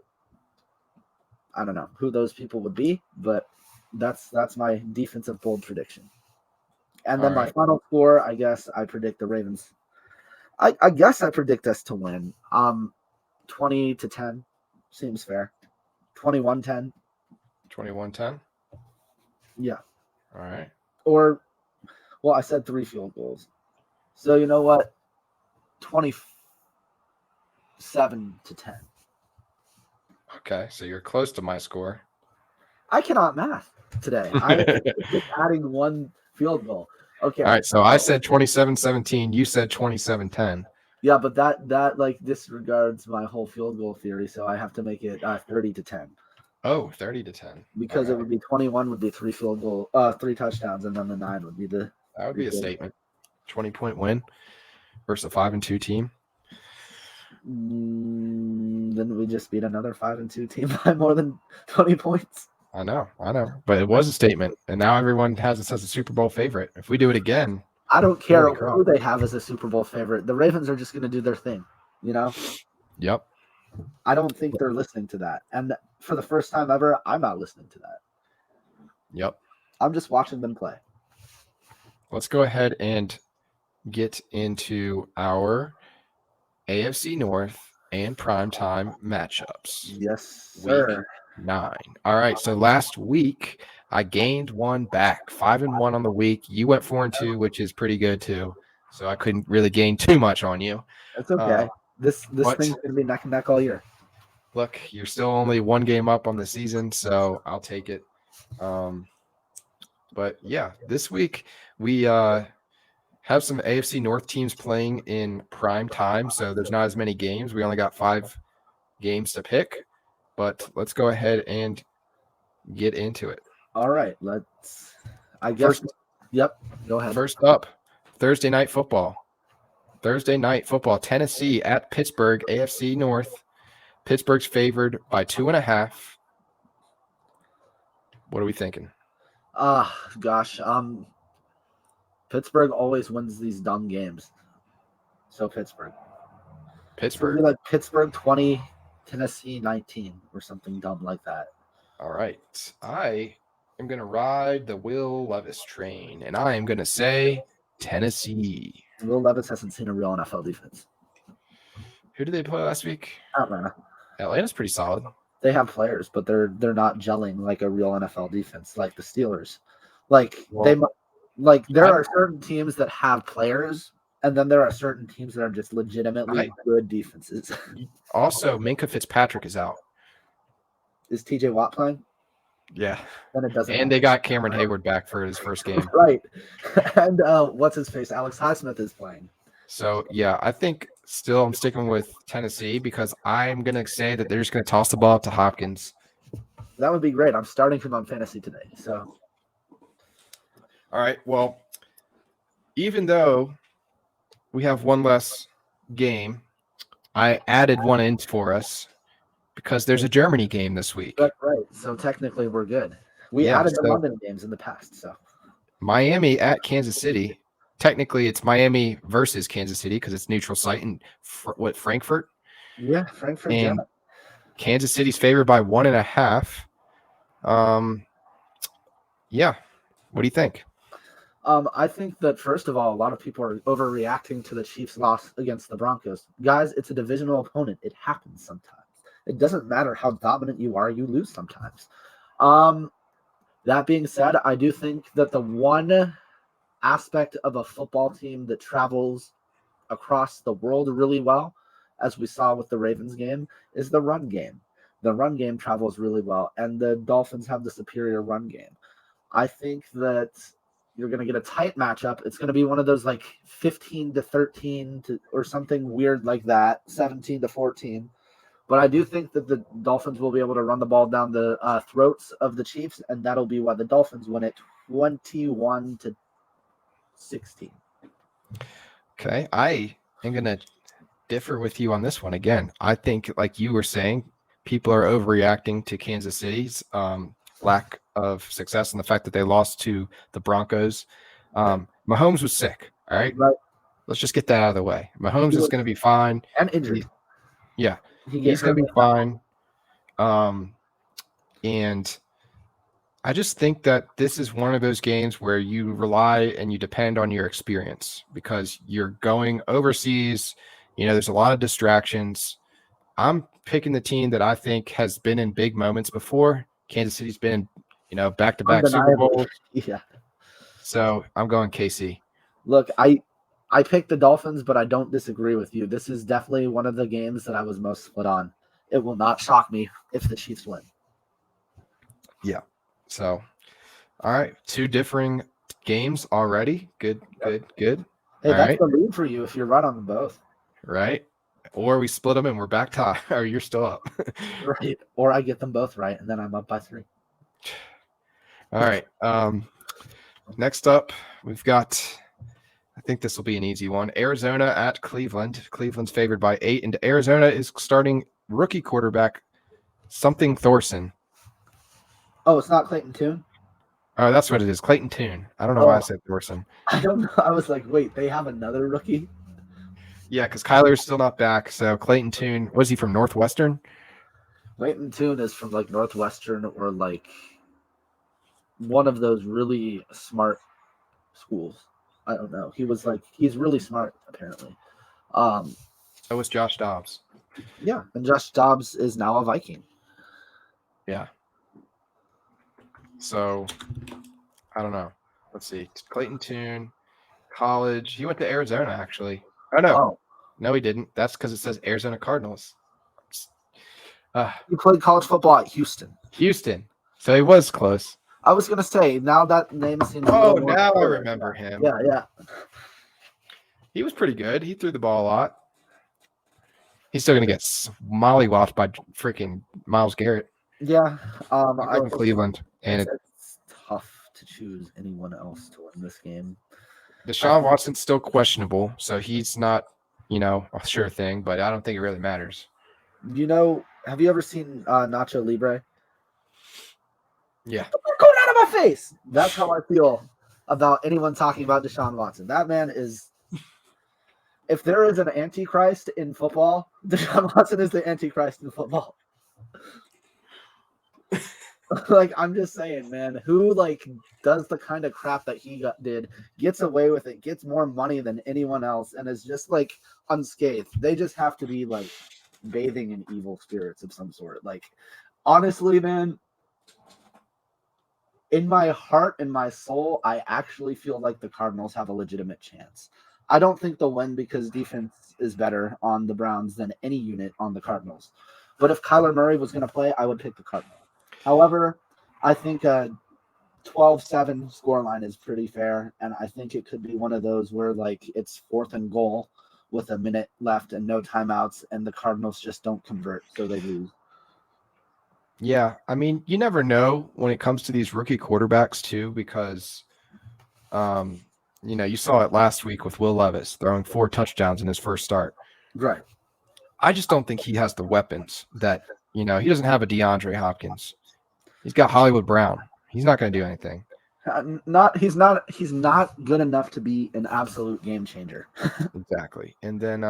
I don't know who those people would be, but that's my defensive bold prediction. And then my final score, I guess I predict the Ravens. I guess I predict us to win. 20-10 seems fair. 21-10. 21-10? Yeah. All right. Or, well, I said 3 field goals. So you know what? 27-10. Okay, so you're close to my score. I cannot math today. I'm just adding 1 field goal. Okay. All right, so I said 27-17. You said 27-10. Yeah, but that like disregards my whole field goal theory, so I have to make it 30-10. Oh, 30-10. Because it would be 21 would be 3 touchdowns, and then the 9 would be the. That would be a statement. 20-point win versus a 5-2 team. Didn't we just beat another 5-2 team by more than 20 points? I know, but it was a statement, and now everyone has us as a Super Bowl favorite. If we do it again, I don't care who they have as a Super Bowl favorite. The Ravens are just going to do their thing, Yep. I don't think they're listening to that, and for the first time ever, I'm not listening to that. Yep. I'm just watching them play. Let's go ahead and get into our AFC North and primetime matchups. Yes, sir. Week 9. All right, so last week I gained 1 back, 5-1 on the week. You went 4-2, which is pretty good too. So I couldn't really gain too much on you. That's okay. This thing's gonna be neck and neck all year. Look, you're still only 1 game up on the season, so I'll take it. But yeah, this week we have some AFC North teams playing in prime time, so there's not as many games. We only got 5 games to pick, but let's go ahead and get into it. All right, Yep, go ahead. First up, Thursday night football. Tennessee at Pittsburgh, AFC North. Pittsburgh's favored by 2.5. What are we thinking? Gosh. Pittsburgh always wins these dumb games. So Pittsburgh. Like Pittsburgh 20, Tennessee 19, or something dumb like that. All right. I am going to ride the Will Levis train, and I am going to say Tennessee. Will Levis hasn't seen a real NFL defense. Who did they play last week? Atlanta. Atlanta's pretty solid. They have players, but they're not gelling like a real NFL defense, like the Steelers. There are certain teams that have players, and then there are certain teams that are just legitimately good defenses. Also, Minkah Fitzpatrick is out. Is TJ Watt playing? Yeah. Then it doesn't. And they got Cameron Hayward back for his first game. Right. And what's his face? Alex Highsmith is playing. So, yeah, I think still I'm sticking with Tennessee because I'm going to say that they're just going to toss the ball up to Hopkins. That would be great. I'm starting him on fantasy today. So, all right. Well, even though we have 1 less game, I added 1 in for us because there's a Germany game this week. That's right. So technically we're good. We added the London games in the past. So Miami at Kansas City. Technically, it's Miami versus Kansas City because it's neutral site in Frankfurt. Yeah, Frankfurt. And Kansas City's favored by 1.5. Yeah. What do you think? I think that, first of all, a lot of people are overreacting to the Chiefs' loss against the Broncos. Guys, it's a divisional opponent. It happens sometimes. It doesn't matter how dominant you are, you lose sometimes. That being said, I do think that the one aspect of a football team that travels across the world really well, as we saw with the Ravens game, is the run game. The run game travels really well, and the Dolphins have the superior run game. I think that you're going to get a tight matchup. It's going to be one of those like 15-13 or something weird like that, 17-14. But I do think that the Dolphins will be able to run the ball down the throats of the Chiefs, and that'll be why the Dolphins win it 21-16. Okay. I am going to differ with you on this one again. I think, like you were saying, people are overreacting to Kansas City's lack of success and the fact that they lost to the Broncos. Mahomes was sick. All right. Let's just get that out of the way. Mahomes is going to be fine. And injured. He's going to be fine. And I just think that this is one of those games where you rely and you depend on your experience because you're going overseas. There's a lot of distractions. I'm picking the team that I think has been in big moments before. Kansas City's been, back-to-back Super Bowls. Yeah. So I'm going KC. Look, I picked the Dolphins, but I don't disagree with you. This is definitely one of the games that I was most split on. It will not shock me if the Chiefs win. Yeah. So, all right. 2 differing games already. Good. Hey, all that's the lead for you if you're right on them both. Right. Or we split them and we're back to, or you're still up. Right. Or I get them both right and then I'm up by 3. All right. Next up, we've got, I think this will be an easy one. Arizona at Cleveland. Cleveland's favored by 8, and Arizona is starting rookie quarterback something Thorson. Oh, it's not Clayton Tune? Oh, that's what it is. Clayton Tune. I don't know why I said Thorson. I don't know. I was like, wait, they have another rookie? Yeah, because Kyler's still not back. So Clayton Tune, was he from Northwestern? Clayton Tune is from like Northwestern or like one of those really smart schools. I don't know. He's really smart apparently. So was Josh Dobbs. Yeah, and Josh Dobbs is now a Viking. Yeah. So I don't know. Let's see. Clayton Tune, college. He went to Arizona actually. Oh no. No, he didn't. That's because it says Arizona Cardinals. He played college football at Houston. So he was close. I was gonna say now that name seems. Oh, now I remember him. Yeah. He was pretty good. He threw the ball a lot. He's still gonna get mollywopped by freaking Myles Garrett. Yeah. I go Cleveland, and it's tough to choose anyone else to win this game. Deshaun Watson's still questionable, so he's not, a sure thing. But I don't think it really matters. Have you ever seen Nacho Libre? Yeah. You're going out of my face. That's how I feel about anyone talking about Deshaun Watson. That man is. If there is an antichrist in football, Deshaun Watson is the antichrist in football. I'm just saying, man, who does the kind of crap that he did, gets away with it, gets more money than anyone else, and is just unscathed. They just have to be bathing in evil spirits of some sort. Honestly, man, in my heart and my soul, I actually feel like the Cardinals have a legitimate chance. I don't think they'll win because defense is better on the Browns than any unit on the Cardinals. But if Kyler Murray was going to play, I would pick the Cardinals. However, I think a 12-7 scoreline is pretty fair, and I think it could be one of those where it's 4th and goal with a minute left and no timeouts, and the Cardinals just don't convert, so they lose. Yeah, I mean, you never know when it comes to these rookie quarterbacks too, because, you saw it last week with Will Levis throwing 4 touchdowns in his first start. Right. I just don't think he has the weapons that, he doesn't have a DeAndre Hopkins. He's got Hollywood Brown. He's not going to do anything. He's not good enough to be an absolute game changer. Exactly. And then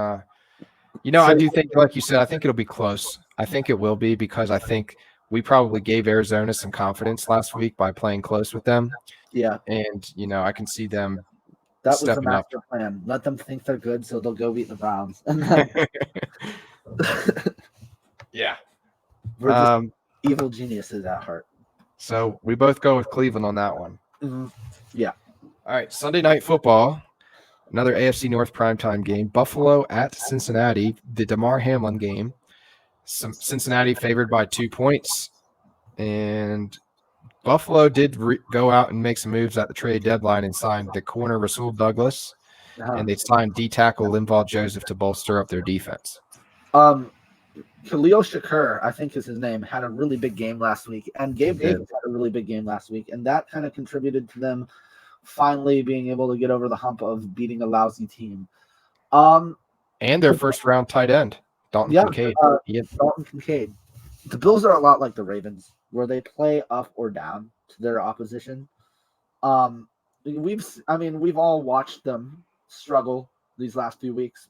I do think, like you said, I think it'll be close. I think it will be because I think we probably gave Arizona some confidence last week by playing close with them. Yeah. And, I can see them That was the stepping up. master plan. Let them think they're good, so they'll go beat the Browns. And then Yeah. we're just evil geniuses at heart. So we both go with Cleveland on that one. Mm-hmm. Yeah. All right. Sunday Night Football, another AFC North primetime game. Buffalo at Cincinnati, the Damar Hamlin game. Cincinnati favored by 2 points. And Buffalo did go out and make some moves at the trade deadline and signed the corner Rasul Douglas, and they signed D-tackle Linval Joseph to bolster up their defense. Khalil Shakur, I think is his name, had a really big game last week, and Gabe Davis had a really big game last week, and that kind of contributed to them finally being able to get over the hump of beating a lousy team. And their first-round tight end, Dalton Kincaid. Dalton Kincaid. The Bills are a lot like the Ravens, where they play up or down to their opposition. We've all watched them struggle these last few weeks.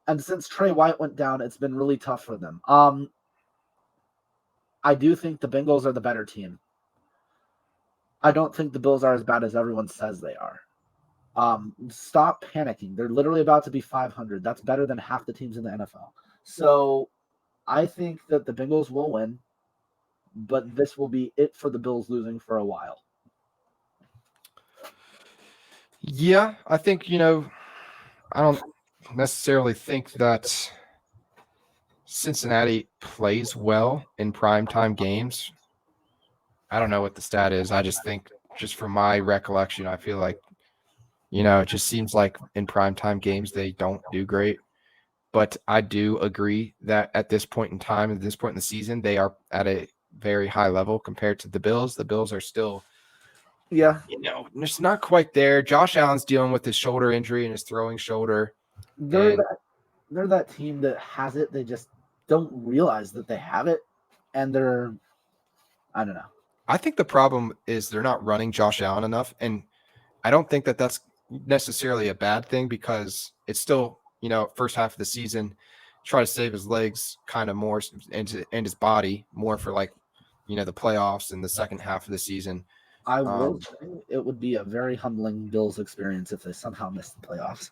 And since Trey White went down, it's been really tough for them. I do think the Bengals are the better team. I don't think the Bills are as bad as everyone says they are. Stop panicking. They're literally about to be 500. That's better than half the teams in the NFL. So I think that the Bengals will win, but this will be it for the Bills losing for a while. Yeah, I think, I don't necessarily think that Cincinnati plays well in primetime games. I don't know what the stat is. I just think, just from my recollection, I feel like, it just seems like in primetime games they don't do great. But I do agree that at this point in time, at this point in the season, they are at a very high level compared to the Bills. The Bills are still, it's not quite there. Josh Allen's dealing with his shoulder injury and his throwing shoulder. They're that team that has it. They just don't realize that they have it. And I don't know. I think the problem is they're not running Josh Allen enough. And I don't think that that's necessarily a bad thing because it's still, first half of the season, try to save his legs kind of more and his body more for the playoffs and the second half of the season. I will say it would be a very humbling Bills experience if they somehow missed the playoffs.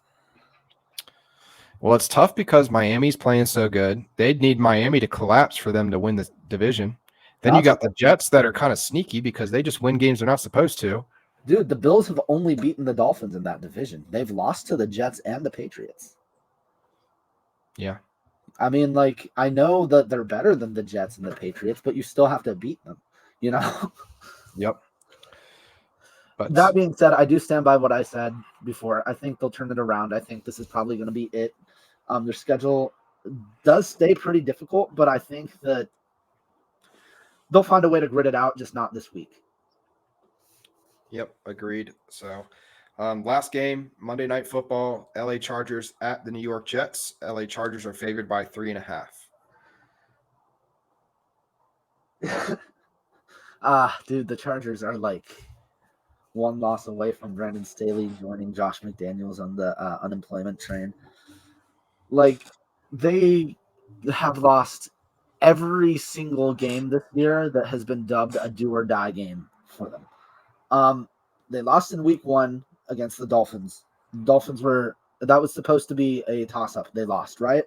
Well, it's tough because Miami's playing so good. They'd need Miami to collapse for them to win the division. Then you got the Jets that are kind of sneaky because they just win games they're not supposed to. Dude, the Bills have only beaten the Dolphins in that division. They've lost to the Jets and the Patriots. Yeah. I mean, I know that they're better than the Jets and the Patriots, but you still have to beat them, Yep. But that being said, I do stand by what I said before. I think they'll turn it around. I think this is probably going to be it. Their schedule does stay pretty difficult, but I think that they'll find a way to grit it out, just not this week. Yep, agreed. So, last game, Monday Night Football, LA Chargers at the New York Jets. LA Chargers are favored by 3.5. Dude, the Chargers are one loss away from Brandon Staley joining Josh McDaniels on the unemployment train. They have lost every single game this year that has been dubbed a do or die game for them. They lost in week 1 against the Dolphins. That was supposed to be a toss-up. They lost, right?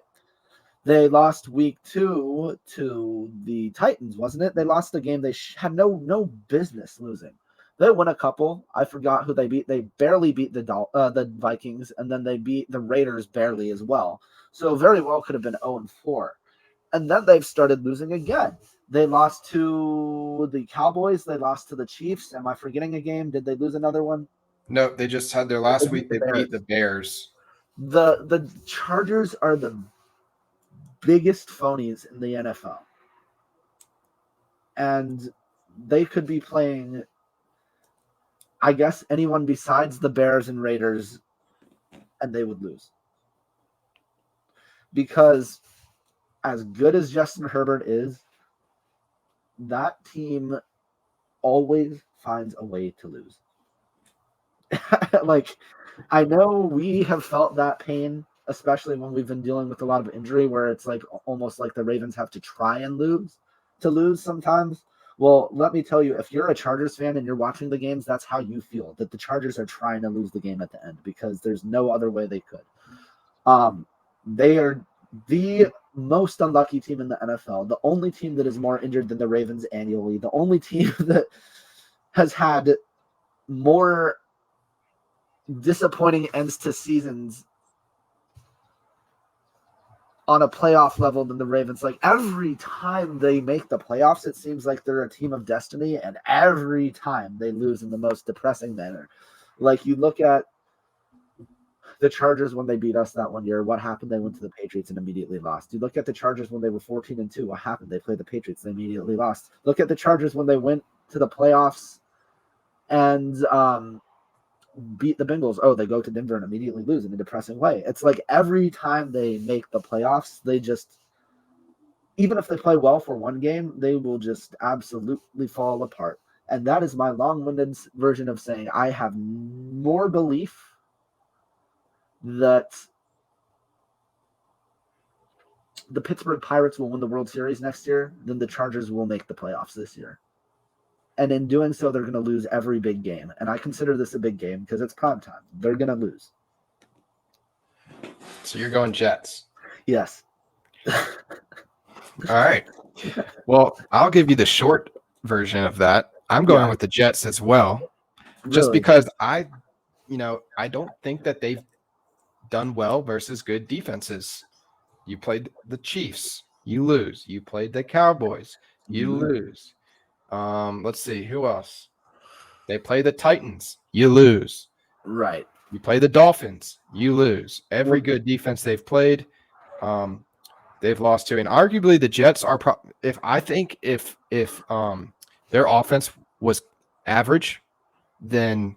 They lost week 2 to the Titans, wasn't it? They lost the game they had no business losing. They won a couple. I forgot who they beat. They barely beat the Vikings, and then they beat the Raiders barely as well. So very well could have been 0-4. And then they've started losing again. They lost to the Cowboys. They lost to the Chiefs. Am I forgetting a game? Did they lose another one? No, they just had their last week. They beat the Bears. The Chargers are the biggest phonies in the NFL. And they could be playing, I guess, anyone besides the Bears and Raiders, and they would lose. Because as good as Justin Herbert is, that team always finds a way to lose. I know we have felt that pain especially when we've been dealing with a lot of injury where it's like almost like the Ravens have to try and lose sometimes. Well, let me tell you, if you're a Chargers fan and you're watching the games, that's how you feel, that the Chargers are trying to lose the game at the end because there's no other way they could. They are the most unlucky team in the NFL, the only team that is more injured than the Ravens annually, the only team that has had more disappointing ends to seasons on a playoff level than the Ravens. Like every time they make the playoffs, it seems like they're a team of destiny, and every time they lose in the most depressing manner. Like you look at the Chargers when they beat us that one year, what happened? They went to the Patriots and immediately lost. You look at the Chargers when they were 14-2, what happened? They played the Patriots, they immediately lost. Look at the Chargers when they went to the playoffs and beat the Bengals. Oh, they go to Denver and immediately lose in a depressing way. It's like every time they make the playoffs, they just, even if they play well for one game, they will just absolutely fall apart. And that is my long-winded version of saying I have more belief that the Pittsburgh Pirates will win the World Series next year than the Chargers will make the playoffs this year. And in doing so, they're going to lose every big game. And I consider this a big game because it's prime time. They're going to lose. So you're going Jets? Yes. All right. Well, I'll give you the short version of that. I'm going with the Jets as well, just because I don't think that they've done well versus good defenses. You played the Chiefs, you lose. You played the Cowboys, you lose. Let's see, who else? They play the Titans, you lose. Right. You play the Dolphins, you lose. Every good defense they've played, they've lost to. And arguably the Jets are if their offense was average, then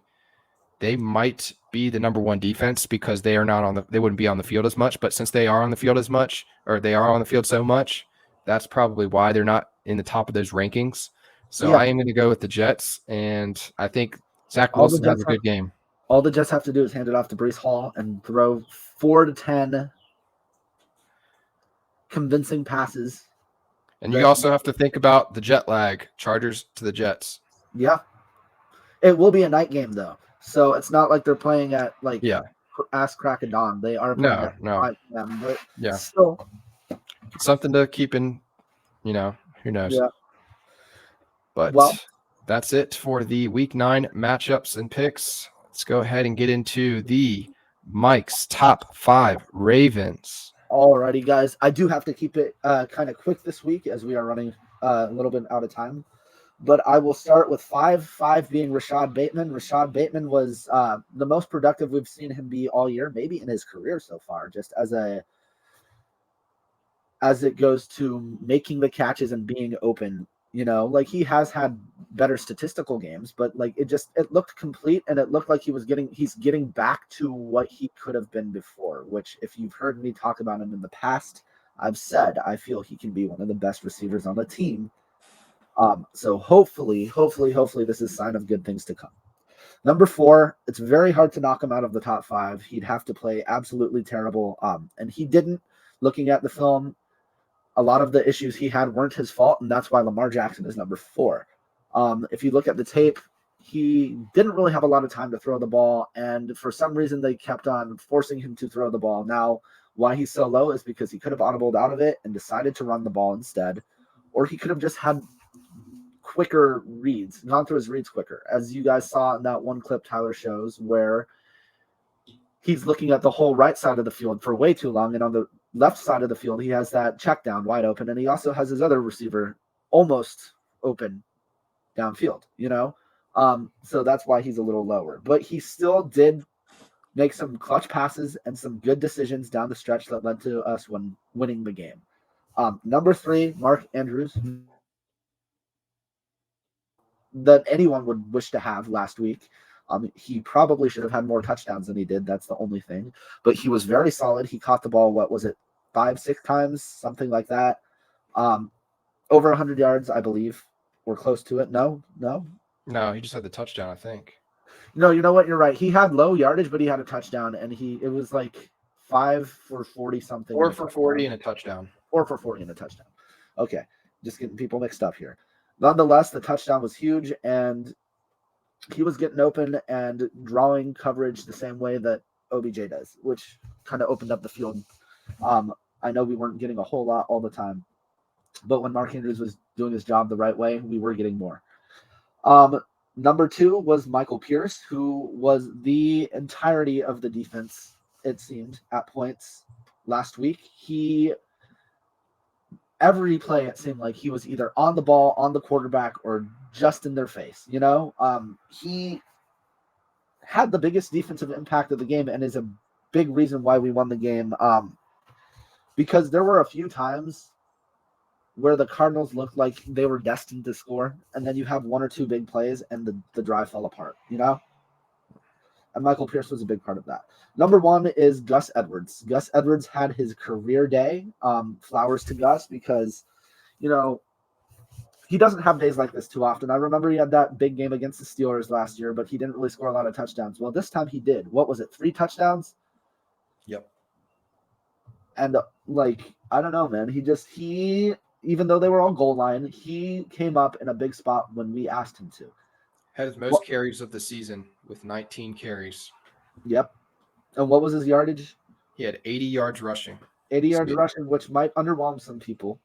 they might be the number one defense because they wouldn't be on the field as much. But since they are on the field as much, or they are on the field so much, that's probably why they're not in the top of those rankings. So I am going to go with the Jets, and I think Zach Wilson has a good game. All the Jets have to do is hand it off to Breece Hall and throw 4 to 10 convincing passes. And you also have to think about the jet lag, Chargers to the Jets. Yeah. It will be a night game, though. So it's not like they're playing at, ass crack of dawn. They are playing at 5 p.m. But still. Something to keep in, who knows. Yeah. But that's it for the Week 9 matchups and picks. Let's go ahead and get into the Mike's Top 5 Ravens. Alrighty, guys. I do have to keep it kind of quick this week as we are running a little bit out of time. But I will start with 5 being Rashad Bateman. Rashad Bateman was the most productive we've seen him be all year, maybe in his career so far, just as it goes to making the catches and being open. He has had better statistical games, but it looked complete, and it looked like he's getting back to what he could have been before, which if you've heard me talk about him in the past, I've said I feel he can be one of the best receivers on the team. So hopefully this is a sign of good things to come. Number 4, it's very hard to knock him out of the top 5. He'd have to play absolutely terrible. And he didn't. Looking at the film, a lot of the issues he had weren't his fault, and that's why Lamar Jackson is number 4. If you look at the tape, he didn't really have a lot of time to throw the ball, and for some reason they kept on forcing him to throw the ball. Now, why he's so low is because he could have audibled out of it and decided to run the ball instead, or he could have just had quicker reads, gone through his reads quicker. As you guys saw in that one clip Tyler shows where he's looking at the whole right side of the field for way too long, and on the left side of the field, he has that check down wide open, and he also has his other receiver almost open downfield, so that's why he's a little lower. But he still did make some clutch passes and some good decisions down the stretch that led to us winning the game. Number 3, Mark Andrews, that anyone would wish to have last week. He probably should have had more touchdowns than he did. That's the only thing. But he was very solid. He caught the ball, 5-6 times, something like that. Over 100 yards, I believe. We're close to it. No, he just had the touchdown, I think. No, you know what? You're right. He had low yardage, but he had a touchdown, and it was 5 for 40 something. 4 for 40 and a touchdown. 4 for 40 and a touchdown. Okay, just getting people mixed up here. Nonetheless, the touchdown was huge, and he was getting open and drawing coverage the same way that OBJ does, which kind of opened up the field. I know we weren't getting a whole lot all the time, but when Mark Andrews was doing his job the right way, we were getting more. Number 2 was Michael Pierce, who was the entirety of the defense, it seemed, at points last week. Every play, it seemed like he was either on the ball, on the quarterback, or just in their face. He had the biggest defensive impact of the game and is a big reason why we won the game. Because there were a few times where the Cardinals looked like they were destined to score, and then you have 1 or 2 big plays, and the drive fell apart, And Michael Pierce was a big part of that. Number 1 is Gus Edwards. Gus Edwards had his career day. Flowers to Gus because, he doesn't have days like this too often. I remember he had that big game against the Steelers last year, but he didn't really score a lot of touchdowns. Well, this time he did. What was it, 3 touchdowns? Yep. And, I don't know, man. He even though they were on goal line, he came up in a big spot when we asked him to. Had his most carries of the season with 19 carries. Yep. And what was his yardage? He had 80 yards rushing. 80 yards rushing, which might underwhelm some people.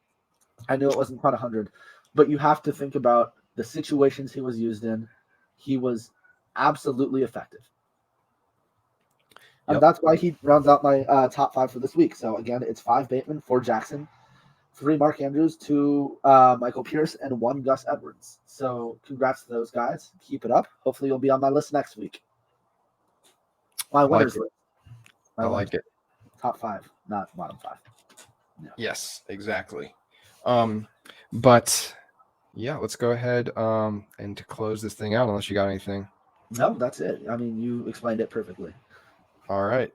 I knew it wasn't quite 100. But you have to think about the situations he was used in. He was absolutely effective. And that's why he rounds out my top 5 for this week. So, again, it's 5 Bateman, 4 Jackson, 3 Mark Andrews, 2 Michael Pierce, and 1 Gus Edwards. So congrats to those guys. Keep it up. Hopefully you'll be on my list next week. My winners list. I like it. Top 5, not bottom 5. No. Yes, exactly. But yeah, let's go ahead and to close this thing out, unless you got anything. No, that's it. I mean, you explained it perfectly. All right.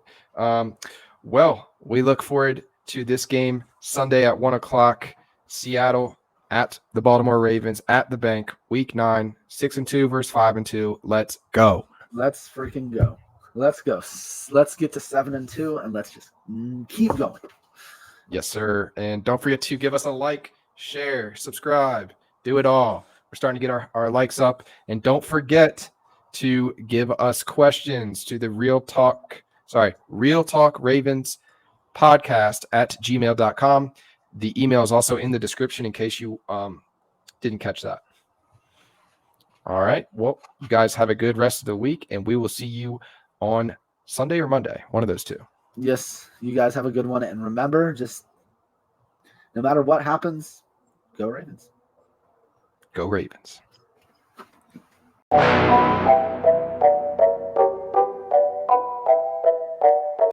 Well, we look forward to this game Sunday at 1:00. Seattle at the Baltimore Ravens at the Bank, Week 9, 6-2 versus 5-2. Let's go. Let's freaking go. Let's go. Let's get to 7-2 and let's just keep going. Yes, sir. And don't forget to give us a like, share, subscribe, do it all. We're starting to get our likes up. And don't forget to give us questions to the Real Talk Ravens podcast at gmail.com. The email is also in the description in case you didn't catch that. All right. Well, you guys have a good rest of the week, and we will see you on Sunday or Monday, one of those two. Yes, you guys have a good one. And remember, just no matter what happens, go Ravens. Go Ravens.